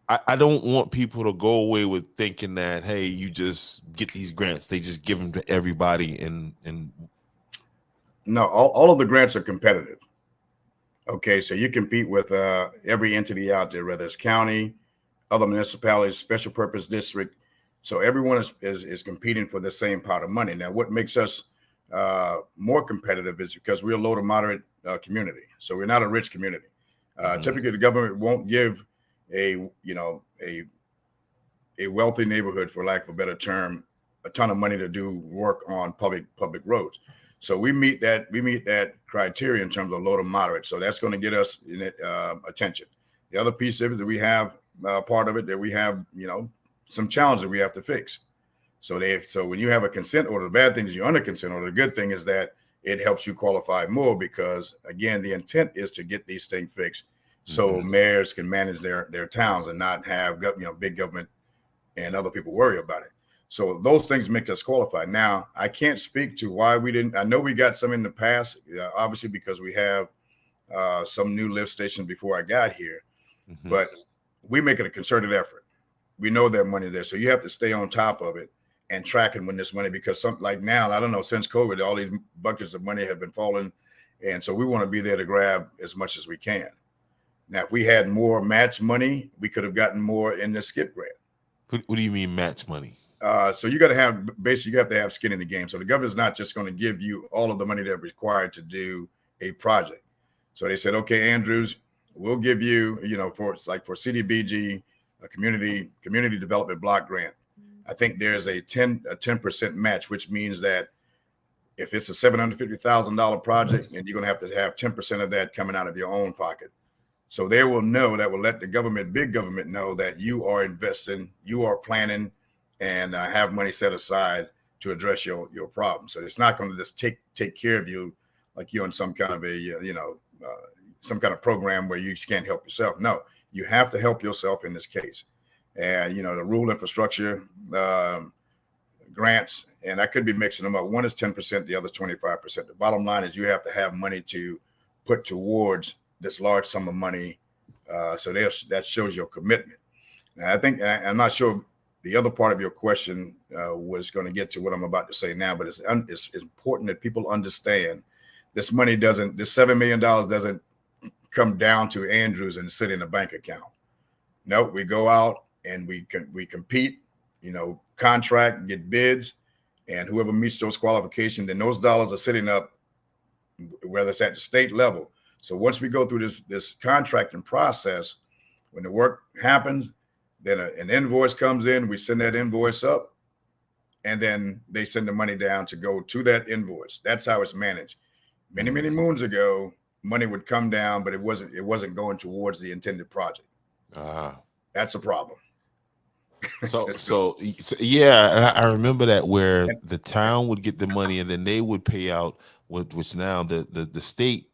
I don't want people to go away with thinking that, hey, you just get these grants, they just give them to everybody, and no, all of the grants are competitive. Okay, so you compete with every entity out there, whether it's county, other municipalities, special purpose district. So everyone is competing for the same pot of money. Now, what makes us more competitive is because we're a low to moderate community. So we're not a rich community. Typically, the government won't give a wealthy neighborhood, for lack of a better term, a ton of money to do work on public roads. So we meet that criteria in terms of low to moderate. So that's going to get us attention. The other piece of it that we have, part of it that we have, some challenges we have to fix. So when you have a consent order, the bad thing is you're under consent order. The good thing is that it helps you qualify more because, again, the intent is to get these things fixed so mayors can manage their towns and not have big government and other people worry about it. So those things make us qualify. Now, I can't speak to why we didn't. I know we got some in the past, obviously because we have some new lift stations before I got here, but we make it a concerted effort. We know that money there. So you have to stay on top of it and tracking when this money, because something like now, I don't know, since COVID, all these buckets of money have been falling. And so we want to be there to grab as much as we can. Now, if we had more match money, we could have gotten more in the SCIP grant. What do you mean match money? So you got to have, basically, you have to have skin in the game. So the government's not just going to give you all of the money that's required to do a project. So they said, okay, Andrews, we'll give you, for CDBG, a community development block grant. I think there's a 10% match, which means that if it's a $750,000 project, and you're going to have 10% of that coming out of your own pocket. So they will know, that will let the government, big government, know that you are investing, you are planning, and have money set aside to address your problem. So it's not going to just take care of you like you're in some kind of some kind of program where you just can't help yourself. No, you have to help yourself in this case. And, the rural infrastructure grants, and I could be mixing them up. One is 10%, the other is 25%. The bottom line is you have to have money to put towards this large sum of money. So that shows your commitment. Now, I think, I'm not sure the other part of your question was going to get to what I'm about to say now, but it's important that people understand this money this $7 million doesn't come down to Andrews and sit in a bank account. No, we go out and we compete, contract, get bids, and whoever meets those qualifications, then those dollars are sitting up, whether it's at the state level. So once we go through this contracting process, when the work happens, then an invoice comes in, we send that invoice up, and then they send the money down to go to that invoice. That's how it's managed. Many, many moons ago, money would come down, but it wasn't going towards the intended project. That's a problem. So yeah, and I remember that, where the town would get the money and then they would pay out which now the state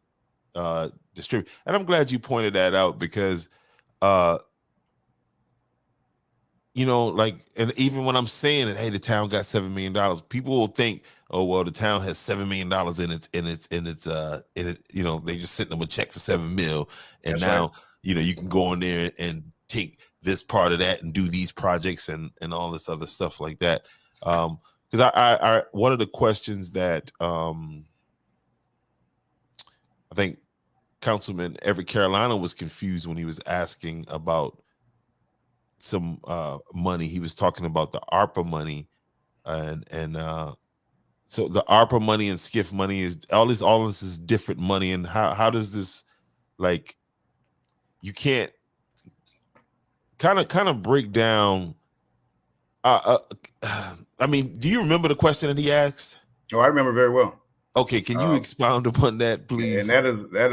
distribute. And I'm glad you pointed that out, because and even when I'm saying that, hey, the town got $7 million, people will think, oh, well, the town has $7 million they just sent them a check for $7 million, and That's now right. you can go in there and take this part of that and do these projects and all this other stuff like that. because I one of the questions that I think Councilman Everett Carolina was confused when he was asking about some money. He was talking about the ARPA money, and so the ARPA money and SCIF money is all this is different money. And how does this, like, you can't kind of break down? I mean, do you remember the question that he asked? Oh, I remember very well. Okay, can you expound upon that, please? And that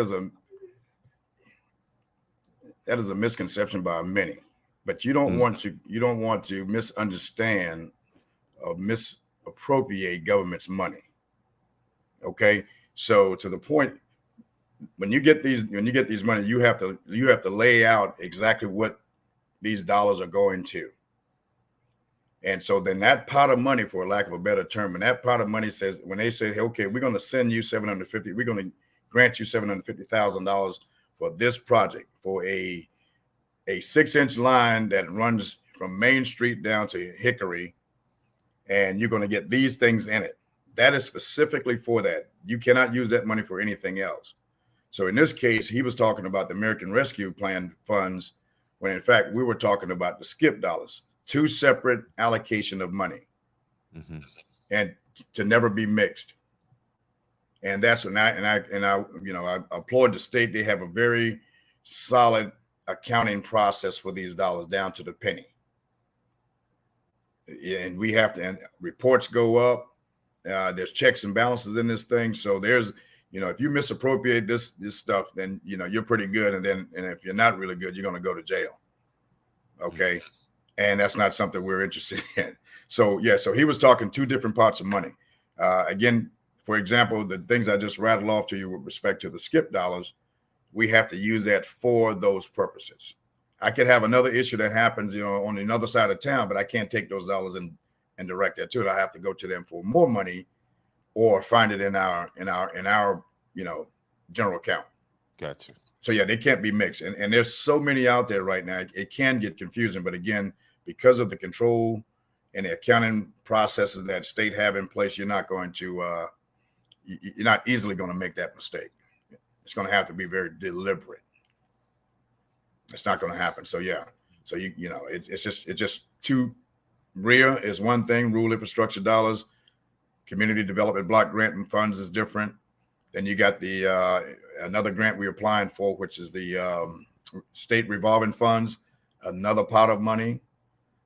is a misconception by many. But you don't want to misunderstand or misappropriate government's money. Okay, so to the point, when you get these money, you have to lay out exactly what these dollars are going to. And so then that pot of money, for lack of a better term, and that pot of money says, when they say, okay, we're going to send you we're going to grant you $750,000 for this project, for a 6-inch line that runs from Main Street down to Hickory, and you're going to get these things in it. That is specifically for that. You cannot use that money for anything else. So in this case, he was talking about the American Rescue Plan funds, when in fact we were talking about the SCIP dollars. Two separate allocation of money, and to never be mixed. And that's when I applaud the state. They have a very solid accounting process for these dollars down to the penny. And we have to, and reports go up. There's checks and balances in this thing. So there's, if you misappropriate this stuff, then you're pretty good. And if you're not really good, you're going to go to jail. Okay. And that's not something we're interested in. So so he was talking two different pots of money. Again, for example, the things I just rattled off to you with respect to the SCIP dollars, we have to use that for those purposes. I could have another issue that happens, on the other side of town, but I can't take those dollars and direct that to it. I have to go to them for more money, or find it in our general account. Gotcha. So yeah, they can't be mixed. And there's so many out there right now. It can get confusing, but again, because of the control and the accounting processes that state have in place, you're not easily going to make that mistake. It's going to have to be very deliberate. It's not going to happen. So yeah. So it's just two. RIA is one thing, rural infrastructure dollars. Community development block grant funds is different. Then you got the another grant we're applying for, which is the state revolving funds, another pot of money.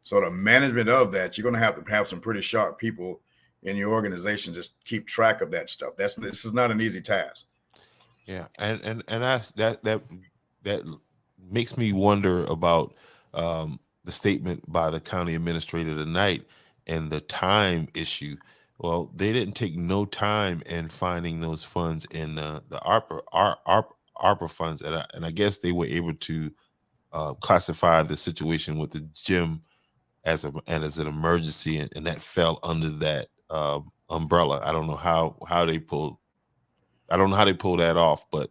So the management of that, you're going to have some pretty sharp people in your organization just keep track of that stuff. This is not an easy task. Yeah, and that makes me wonder about the statement by the county administrator tonight and the time issue. Well, they didn't take no time in finding those funds in the ARPA funds, and I guess they were able to classify the situation with the gym as an emergency, and that fell under that umbrella. I don't know how they pulled. I don't know how they pulled that off, but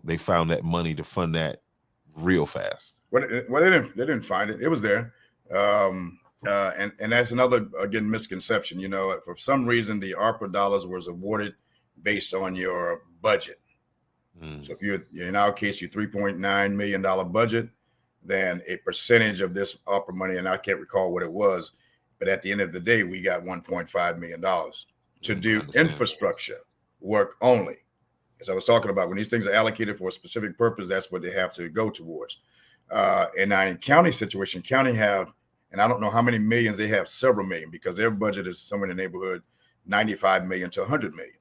they found that money to fund that real fast. Well, they didn't find it. It was there. And that's another, again, misconception. For some reason, the ARPA dollars was awarded based on your budget. So if in our case, your $3.9 million budget, then a percentage of this ARPA money, and I can't recall what it was, but at the end of the day, we got $1.5 million to do infrastructure work only. As I was talking about, when these things are allocated for a specific purpose, that's what they have to go towards. And now in county situation, county have, and I don't know how many millions they have, several million, because their budget is somewhere in the neighborhood 95 million to 100 million.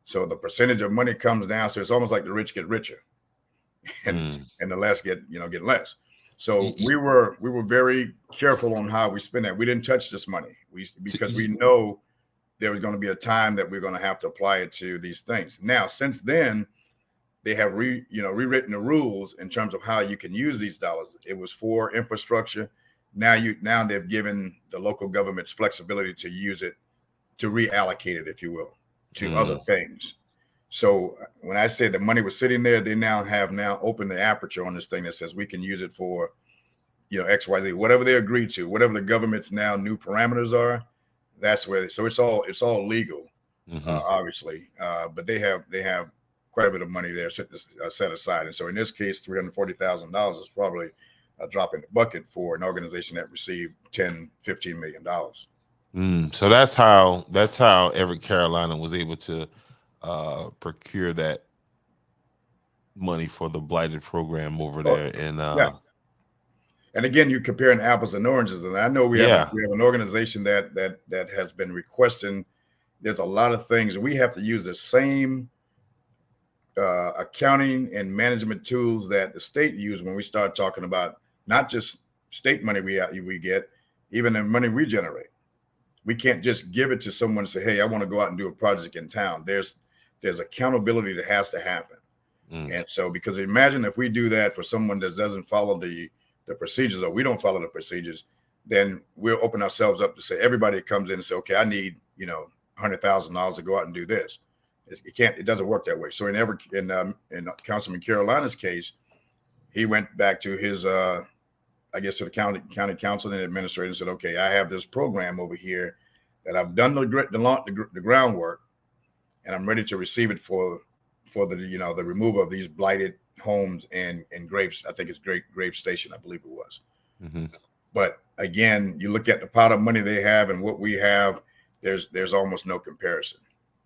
So the percentage of money comes down. So it's almost like the rich get richer and the less get less. So we were very careful on how we spend that. We didn't touch this money because we know there was going to be a time that we're going to have to apply it to these things. Now, since then, they have rewritten the rules in terms of how you can use these dollars. It was for infrastructure. Now they've given the local governments flexibility to use it, to reallocate it, if you will, to other things. So when I say the money was sitting there, they have opened the aperture on this thing that says we can use it for, X, Y, Z, whatever they agreed to, whatever the government's now new parameters are, that's where. So it's all legal, obviously, but they have quite a bit of money there set aside, and so in this case, $340,000 is probably a drop in the bucket for an organization that received $10-15 million. So that's how Everett Carolina was able to procure that money for the blighted program over there. And yeah. And again, you're comparing apples and oranges, and I know we have an organization that has been requesting. There's a lot of things we have to use the same accounting and management tools that the state use when we start talking about not just state money we get, even the money we generate. We can't just give it to someone and say, "Hey, I want to go out and do a project in town." There's accountability that has to happen. And so, because imagine if we do that for someone that doesn't follow the procedures, or we don't follow the procedures, then we'll open ourselves up to say everybody comes in and say, "Okay, I need $100,000 to go out and do this." It doesn't work that way. So in Councilman Carolina's case, he went back to his I guess to the county council and administrator and said, "Okay, I have this program over here that I've done the groundwork, and I'm ready to receive it for the the removal of these blighted homes in Grapes. I think it's Grape Station, I believe it was." But again, you look at the pot of money they have and what we have. There's almost no comparison.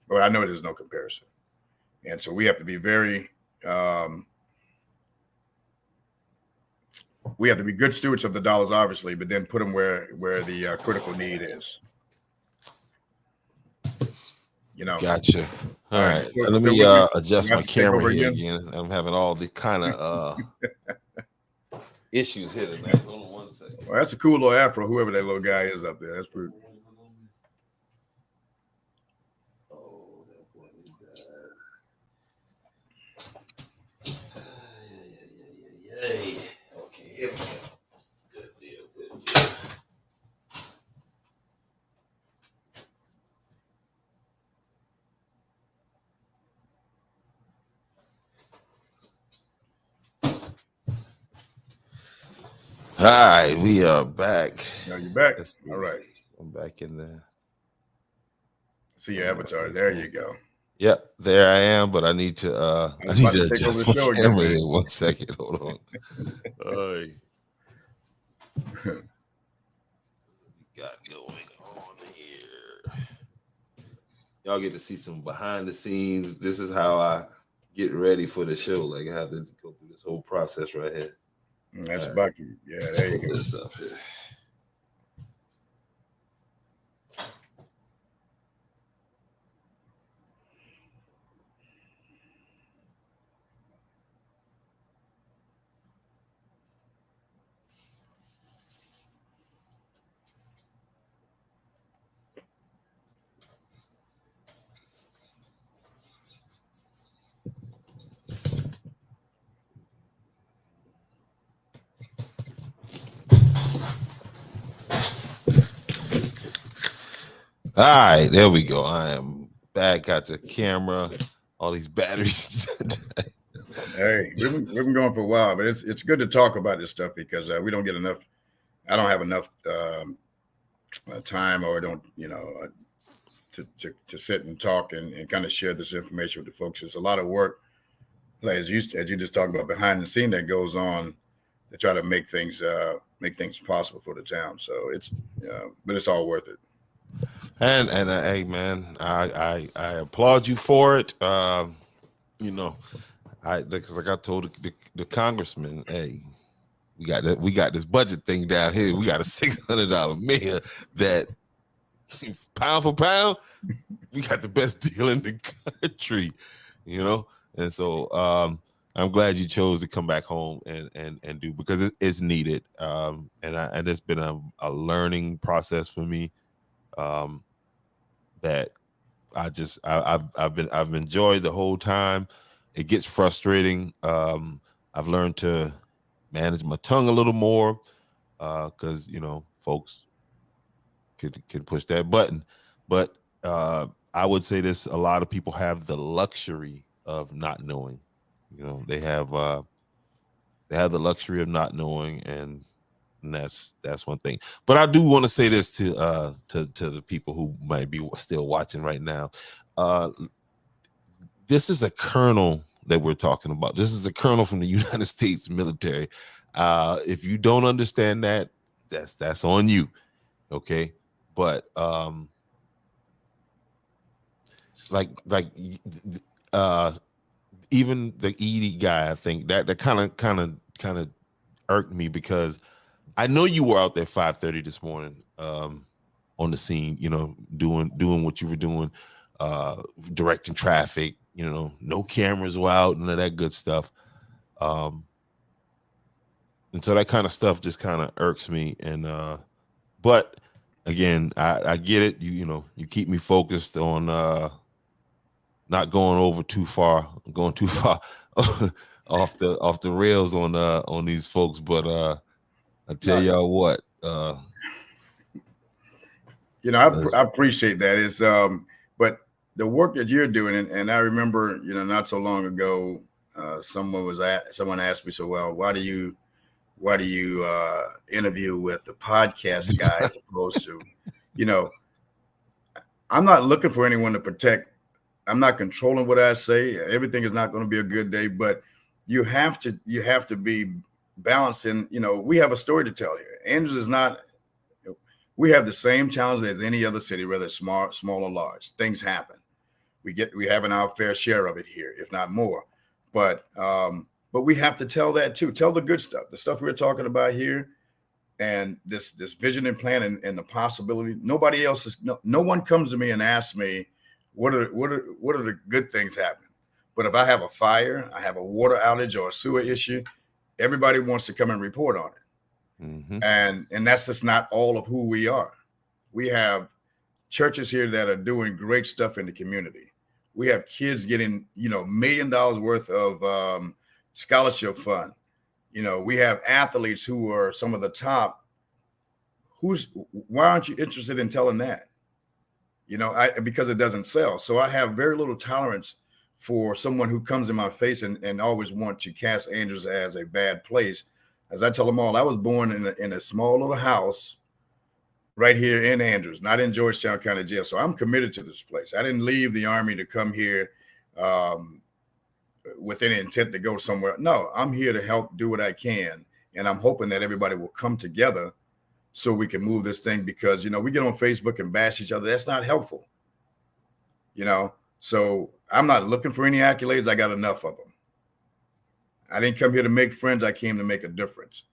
Well, I know there's no comparison, and so we have to be very. We have to be good stewards of the dollars, obviously, but then put them where the critical need is. Gotcha. All right. So Let me adjust my camera here again. I'm having all the kind of issues here tonight. Hold on one second. Well, that's a cool little afro, whoever that little guy is up there. That's pretty. Oh, that boy Yay. Okay, here we go. Good deal, good deal. All right, we are back. No, you're back. All right. I'm back in there. See your avatar. There you go. Yep, there I am, but I need to adjust my camera here. 1 second. Hold on. Got going on here. Y'all get to see some behind the scenes. This is how I get ready for the show. Like I have to go through this whole process right here. That's Bucky. Yeah, there you go. This up here. All right, there we go. I am back. Got the camera, all these batteries. Hey, we've been going for a while, but it's good to talk about this stuff because we don't get enough. I don't have enough time, or don't to sit and talk and kind of share this information with the folks. It's a lot of work, like as you just talked about, behind the scene that goes on to try to make things possible for the town. So but it's all worth it. And hey man, I applaud you for it. Because like I told the congressman, hey, we got this budget thing down here. We got a $600 mayor that pound for pound, we got the best deal in the country, And so I'm glad you chose to come back home and do, because it's needed. And it's been a learning process for me. That I've enjoyed the whole time. It gets frustrating. I've learned to manage my tongue a little more, because folks could push that button. But I would say this: a lot of people have the luxury of not knowing. They have the luxury of not knowing, and and that's one thing. But I do want to say this to the people who might be still watching right now. This is a colonel that we're talking about. This is a colonel from the United States military. If you don't understand that, that's on you. Okay. But like even the Edie guy, I think that kind of irked me, because I know you were out there 5:30 this morning on the scene, doing what you were doing, directing traffic, no cameras were out, none of that good stuff. And so that kind of stuff just kind of irks me. And but again, I get it. You keep me focused on not going too far off the rails on these folks. But I tell y'all what, I appreciate that. It's but the work that you're doing, and I remember, not so long ago, someone asked me, so, well, why do you interview with the podcast guy as opposed to, I'm not looking for anyone to protect. I'm not controlling what I say. Everything is not going to be a good day, but you have to be balancing. We have a story to tell here. Andrews is not. We have the same challenge as any other city, whether it's small or large. Things happen. We have our fair share of it here, if not more. But we have to tell that too. Tell the good stuff, the stuff we're talking about here, and this vision and plan and the possibility. Nobody else is. No one comes to me and asks me, what are the good things happening? But if I have a fire, I have a water outage or a sewer issue, everybody wants to come and report on it. Mm-hmm. And that's just not all of who we are. We have churches here that are doing great stuff in the community. We have kids getting, $1 million worth of scholarship fund. We have athletes who are some of the top. Why aren't you interested in telling that? Because it doesn't sell. So I have very little tolerance for someone who comes in my face and always want to cast Andrews as a bad place. As I tell them all, I was born in a small little house right here in Andrews, not in Georgetown County Jail. So I'm committed to this place. I didn't leave the Army to come here with any intent to go somewhere. No, I'm here to help do what I can. And I'm hoping that everybody will come together so we can move this thing, because, we get on Facebook and bash each other. That's not helpful. So I'm not looking for any accolades. I got enough of them. I didn't come here to make friends. I came to make a difference.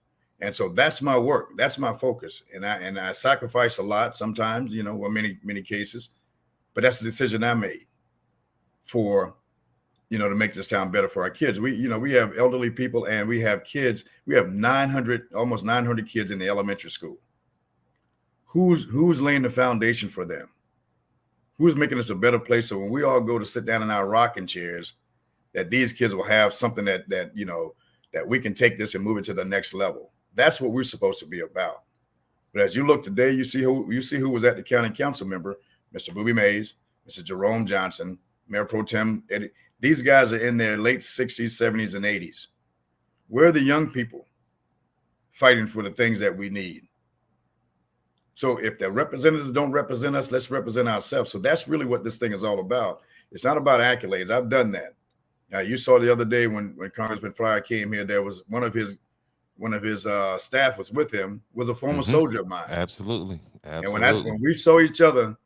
And so that's my work. That's my focus. And I sacrifice a lot sometimes, or many cases, but that's the decision I made for, to make this town better for our kids. We have elderly people and we have kids. We have almost 900 kids in the elementary school. Who's laying the foundation for them? Who's making this a better place? So when we all go to sit down in our rocking chairs, that these kids will have something that we can take this and move it to the next level. That's what we're supposed to be about. But as you look today, you see who was at the county council member, Mr. Booby Mays, Mr. Jerome Johnson, Mayor Pro Tem Eddie. These guys are in their late 60s, 70s, and 80s. We're the young people fighting for the things that we need. So if the representatives don't represent us, let's represent ourselves. So that's really what this thing is all about. It's not about accolades. I've done that. You saw the other day when Congressman Fryer came here, there was one of his staff was with him, was a former soldier of mine. Absolutely. And when we saw each other,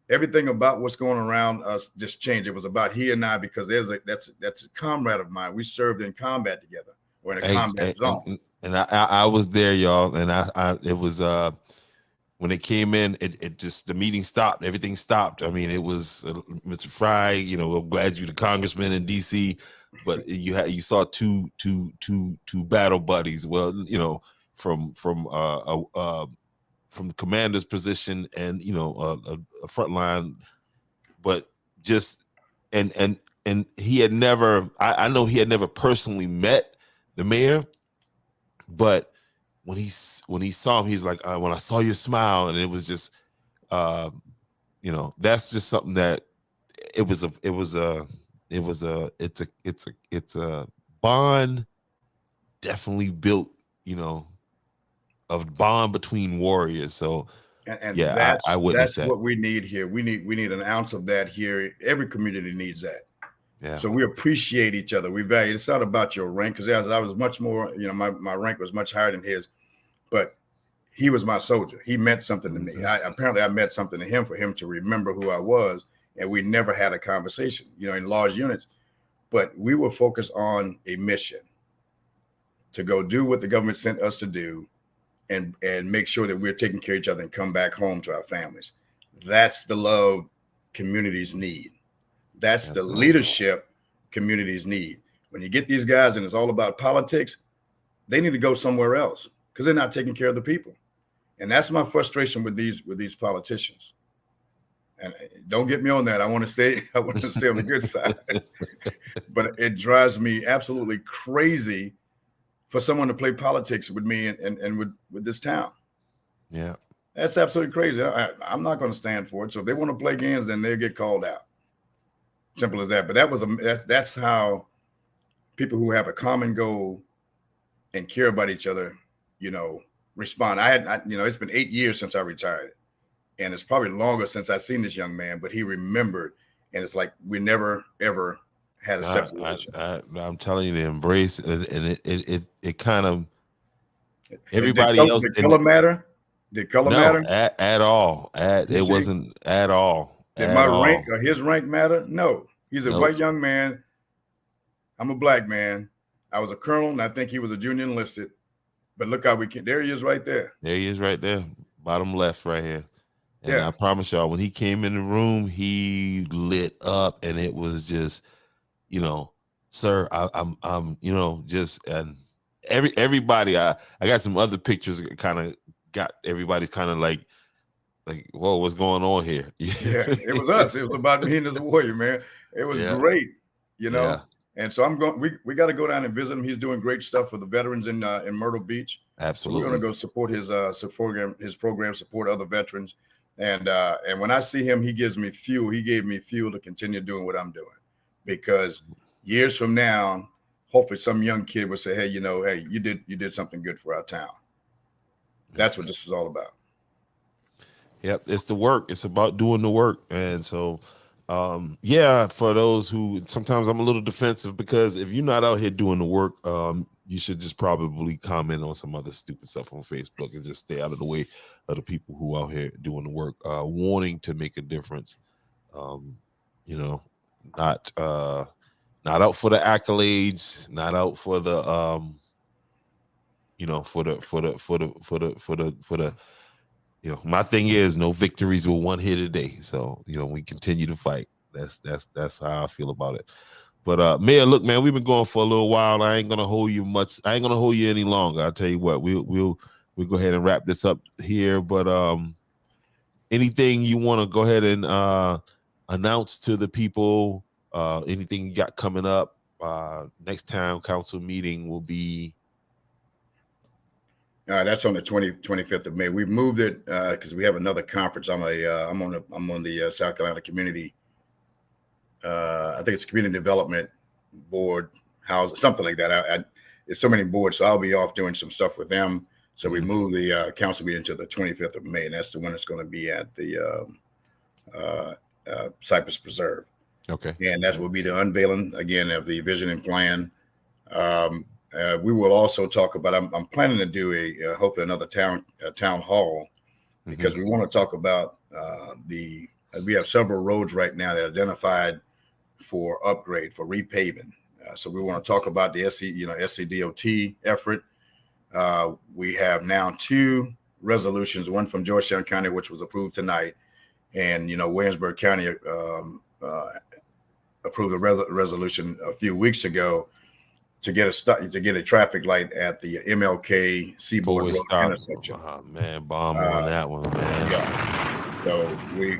everything about what's going around us just changed. It was about he and I, because that's a comrade of mine. We served in combat together. We're in a combat zone. And I was there, y'all. And it was when it came in, it just, the meeting stopped. Everything stopped. I mean, it was Mr. Fry. I'm glad you're the congressman in D.C., but you saw two battle buddies. Well, from the commander's position and a front line, but just and he had never. I know he had never personally met the mayor, but when he saw him, he's like, when I saw your smile, and it was just, that's just something that it's a bond definitely built, bond between warriors. So And yeah, I witnessed that's that. what we need here. We need an ounce of that here. Every community needs that. Yeah. So we appreciate each other. We value. It's not about your rank, because as I was much more, my rank was much higher than his, but he was my soldier. He meant something to me. Apparently I meant something to him, for him to remember who I was, and we never had a conversation, in large units, but we were focused on a mission to go do what the government sent us to do, and make sure that we're taking care of each other and come back home to our families. That's the love communities need. That's the leadership communities need. When you get these guys and it's all about politics, they need to go somewhere else, because they're not taking care of the people. And that's my frustration with these politicians. And don't get me on that. I want to stay on the good side. But it drives me absolutely crazy for someone to play politics with me and with this town. Yeah. That's absolutely crazy. I'm not going to stand for it. So if they want to play games, then they'll get called out. Simple as that. But that's how people who have a common goal and care about each other, respond. It's been 8 years since I retired, and it's probably longer since I've seen this young man, but he remembered, and it's like we never ever had a separation. I'm telling you, the embrace, and it kind of everybody else. Did color matter? Did color matter? At all. It wasn't at all. Did my rank or his rank matter? No. He's a white young man. I'm a black man. I was a colonel, and I think he was a junior enlisted. But look how there he is right there. There he is right there. Bottom left right here. And I promise y'all, when he came in the room, he lit up, and it was just, sir, I'm just, and everybody, I got some other pictures that kind of got everybody's kind of like, whoa, what's going on here? Yeah, it was us. It was about me and this warrior, man. It was great, Yeah. And so we got to go down and visit him. He's doing great stuff for the veterans in Myrtle Beach. Absolutely. So we're going to go support his program, support other veterans. And when I see him, he gives me fuel. He gave me fuel to continue doing what I'm doing, because years from now, hopefully some young kid will say, hey, you did something good for our town. That's what this is all about. Yep, it's the work. It's about doing the work. And so, for those who sometimes I'm a little defensive, because if you're not out here doing the work, you should just probably comment on some other stupid stuff on Facebook and just stay out of the way of the people who out here doing the work, wanting to make a difference. Not out for the accolades, not out for the my thing is no victories with one hit a day. So, we continue to fight. That's how I feel about it. But Mayor, look, man, we've been going for a little while. I ain't gonna hold you much. I ain't gonna hold you any longer. I'll tell you what, we'll go ahead and wrap this up here. But anything you want to go ahead and announce to the people, anything you got coming up? Next town council meeting will be that's on the 25th of May. We've moved it because we have another conference. I'm on the South Carolina Community. I think it's Community Development Board, House, something like that. It's so many boards, so I'll be off doing some stuff with them. So we moved the council meeting to the 25th of May, and that's the one that's going to be at the Cypress Preserve. Okay, and that will be the unveiling again of the vision and plan. We will also talk about. I'm planning to do hopefully another town hall, because we want to talk about we have several roads right now that are identified for upgrade, for repaving. So we want to talk about the SCDOT effort. We have now 2 resolutions, one from Georgetown County, which was approved tonight, and Williamsburg County approved a resolution a few weeks ago to get a traffic light at the MLK Seaboard Road intersection. Oh man, bomb on that one, man. Yeah. So we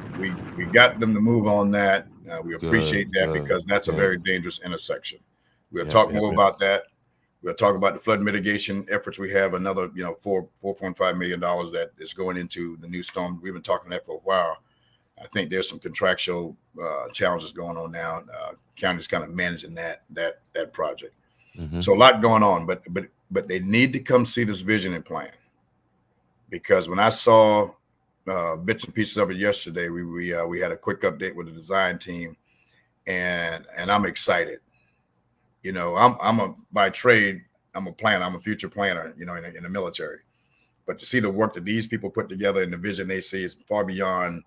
got them to move on that. We appreciate that, because that's a very dangerous intersection. We'll talk more about that. We'll talk about the flood mitigation efforts. We have another, $4.5 million that is going into the new storm. We've been talking that for a while. I think there's some contractual challenges going on now. County's kind of managing that project. So a lot going on, but they need to come see this vision and plan. because when I saw bits and pieces of it yesterday, we had a quick update with the design team, and I'm excited. You know, I'm a by trade, I'm a planner, I'm a future planner, you know, in the military. But to see the work that these people put together and the vision they see is far beyond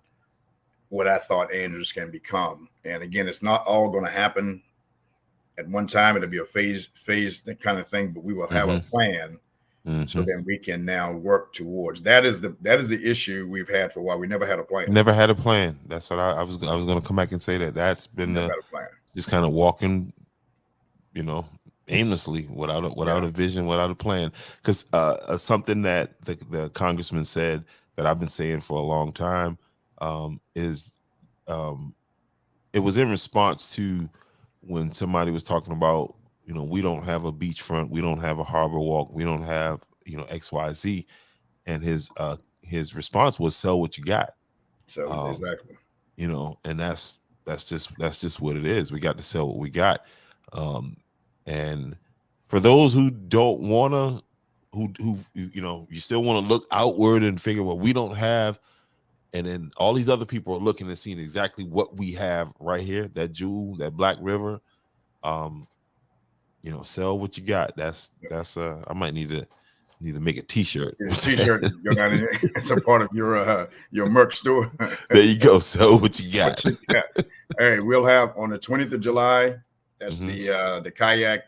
what I thought Andrews can become. And again, it's not all going to happen at one time. It'll be a phase kind of thing, but we will have a plan so then we can now work towards. That is the issue we've had for a while. We never had a plan. Never had a plan. That's what I was going to come back and say that's been just kind of walking, you know, aimlessly without a vision, without a plan. Because something that the congressman said that I've been saying for a long time is it was in response to when somebody was talking about, you know, we don't have a beachfront, we don't have a harbor walk, we don't have, you know, XYZ, and his response was sell what you got. So exactly, you know, and that's just what it is. We got to sell what we got. And for those who don't want to, who you know, you still want to look outward and figure what we don't have, and then all these other people are looking and seeing exactly what we have right here, that jewel, that Black River. You know, sell what you got. That's I might need to make a t-shirt. A t-shirt go down in here. It's a part of your merch store. There you go. Sell what you got. Hey, we'll have on the 20th of July. That's the kayak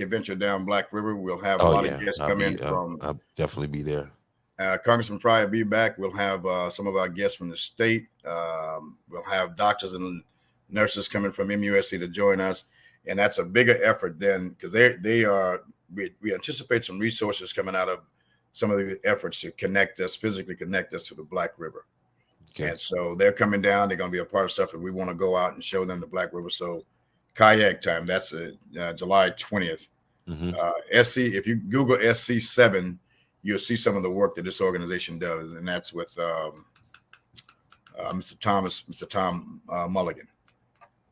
adventure down Black River. We'll have a lot of guests come in from. I'll definitely be there. Congressman Frye will be back. We'll have some of our guests from the state. We'll have doctors and nurses coming from MUSC to join us, and that's a bigger effort then because we anticipate some resources coming out of some of the efforts to physically connect us to the Black River. Okay. And so they're coming down. They're going to be a part of stuff that we want to go out and show them the Black River. So kayak time, that's July 20th. SC, if you Google SC7, you'll see some of the work that this organization does. And that's with Mr. Tom Mulligan.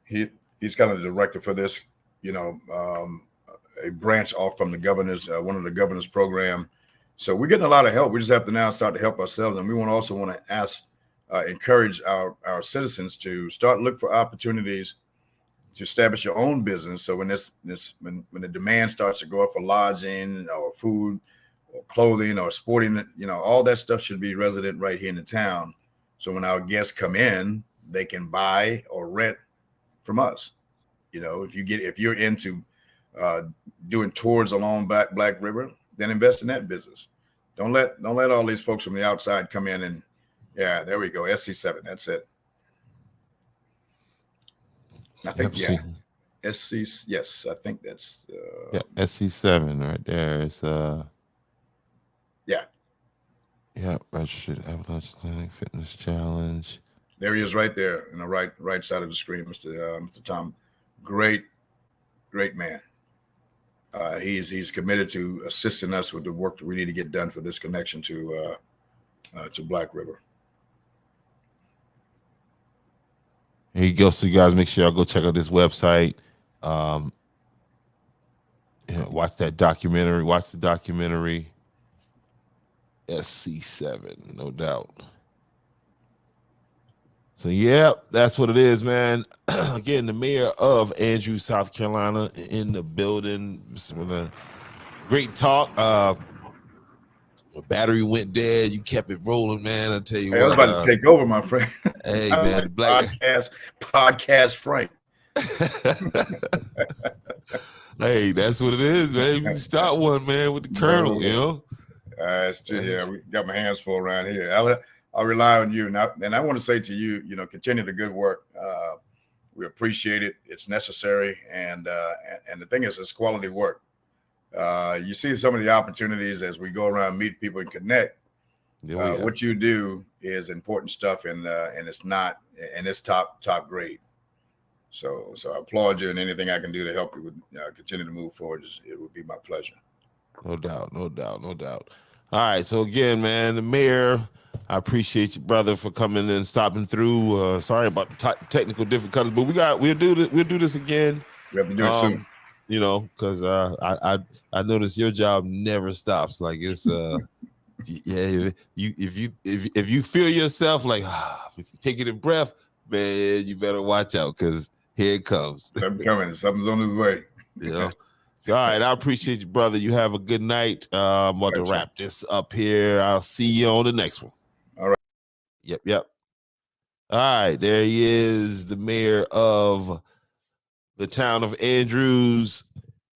He's kind of the director for this, you know, a branch off from the governor's, one of the governor's program. So we're getting a lot of help. We just have to now start to help ourselves. And we also want to encourage our citizens to start look for opportunities to establish your own business. So when when the demand starts to go up for lodging or food or clothing or sporting, you know, all that stuff should be resident right here in the town. So when our guests come in, they can buy or rent from us. You know, if you're into doing tours along Black River, then invest in that business. Don't let all these folks from the outside come in and there we go. SC7, that's it. I think SC, yes, I think that's SC7 right there. It's registered Avalanche Clinic Fitness Challenge. There he is, right there in the right side of the screen, Mr. Tom. Great man. He's committed to assisting us with the work that we need to get done for this connection to Black River. Here you go. So you guys make sure y'all go check out this website. Watch that documentary. Watch the documentary. SC7, no doubt. So that's what it is, man. Again, the mayor of Andrews, South Carolina, in the building. It's been a great talk. My battery went dead. You kept it rolling, man. I tell you what. I was about to take over, my friend. Hey, man, podcast Frank. Hey, that's what it is, man. You can start one, man, with the Colonel, you know. It's just, we got my hands full around here. I'll rely on you. And I want to say to you, you know, continue the good work. We appreciate it. It's necessary. And the thing is, it's quality work. You see some of the opportunities as we go around, meet people and connect. What you do is important stuff, and it's top grade. So I applaud you, and anything I can do to help you with continue to move forward, it would be my pleasure. No doubt. All right. So again, man, the mayor, I appreciate you, brother, for coming and stopping through. Sorry about the technical difficulties, but we'll do this again. We have to do it soon. You know, because I noticed your job never stops. Like it's Yeah, if you feel yourself like taking a breath, man, you better watch out because here it comes. Something coming. Something's on its way. You know. So, all right, I appreciate you, brother. You have a good night. I'm about to wrap this up here. I'll see you on the next one. All right. Yep. All right, there he is, the mayor of the town of Andrews,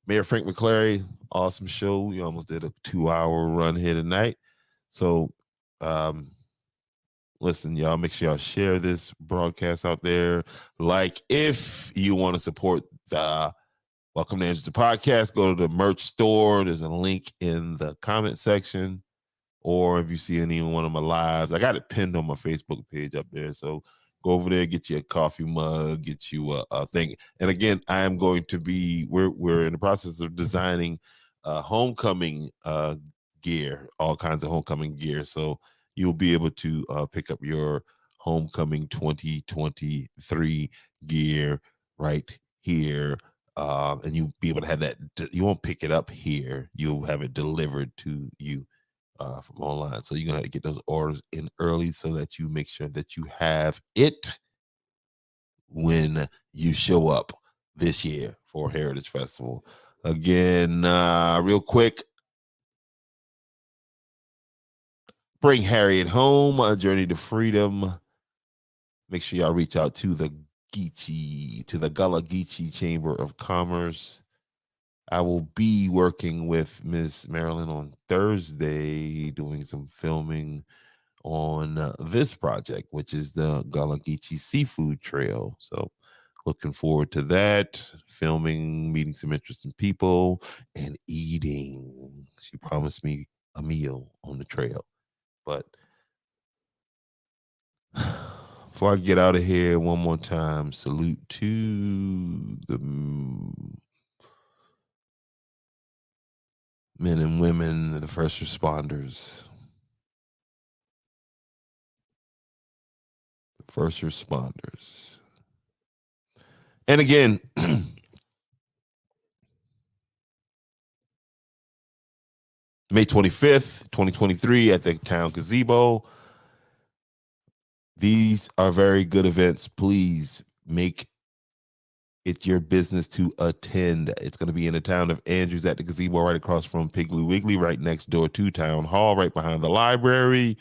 Mayor Frank Mcclary. Awesome show. We almost did a 2-hour run here tonight. So, listen, y'all, make sure y'all share this broadcast out there. Like, if you want to support the Welcome to Andrews the Podcast, go to the merch store. There's a link in the comment section. Or if you see any one of my lives, I got it pinned on my Facebook page up there. So go over there, get you a coffee mug, get you a thing. And again, I am going to be, we're in the process of designing homecoming gear, all kinds of homecoming gear. So you'll be able to pick up your homecoming 2023 gear right here. And you'll be able to have that. You won't pick it up here. You'll have it delivered to you from online. So you're gonna have to get those orders in early so that you make sure that you have it when you show up this year for Heritage Festival. Again, real quick, Bring Harriet Home, A Journey to Freedom. Make sure y'all reach out to the Gullah Geechee Chamber of Commerce. I will be working with Miss Marilyn on Thursday doing some filming on this project, which is the Gullah Geechee Seafood Trail. So looking forward to that, filming, meeting some interesting people, and eating. She promised me a meal on the trail. But before I get out of here, one more time, salute to the men and women, the first responders. First responders. And again, May 25th, 2023 at the town gazebo. These are very good events. Please make it your business to attend. It's going to be in the town of Andrews at the gazebo right across from Piggly Wiggly, right next door to Town Hall, right behind the library.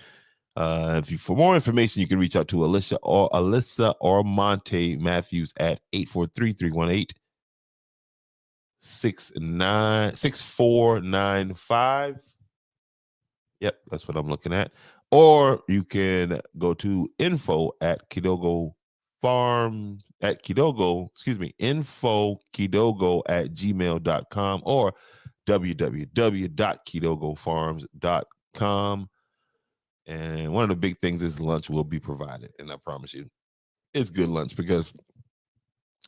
For more information, you can reach out to Alyssa or Monte Matthews at 843-318-6495. Yep, that's what I'm looking at. Or you can go to info Kidogo at gmail.com or www.kidogofarms.com. And one of the big things is lunch will be provided. And I promise you, it's good lunch because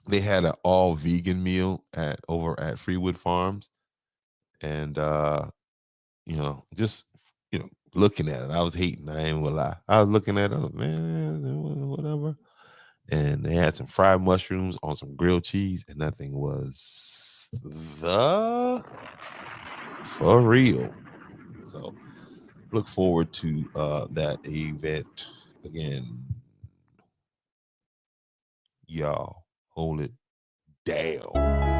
they had an all vegan meal over at Freewood Farms. And just looking at it, I was hating. I ain't gonna lie. I was looking at it, man, whatever. And they had some fried mushrooms on some grilled cheese, and that thing was for real. So look forward to that event again. Y'all hold it down.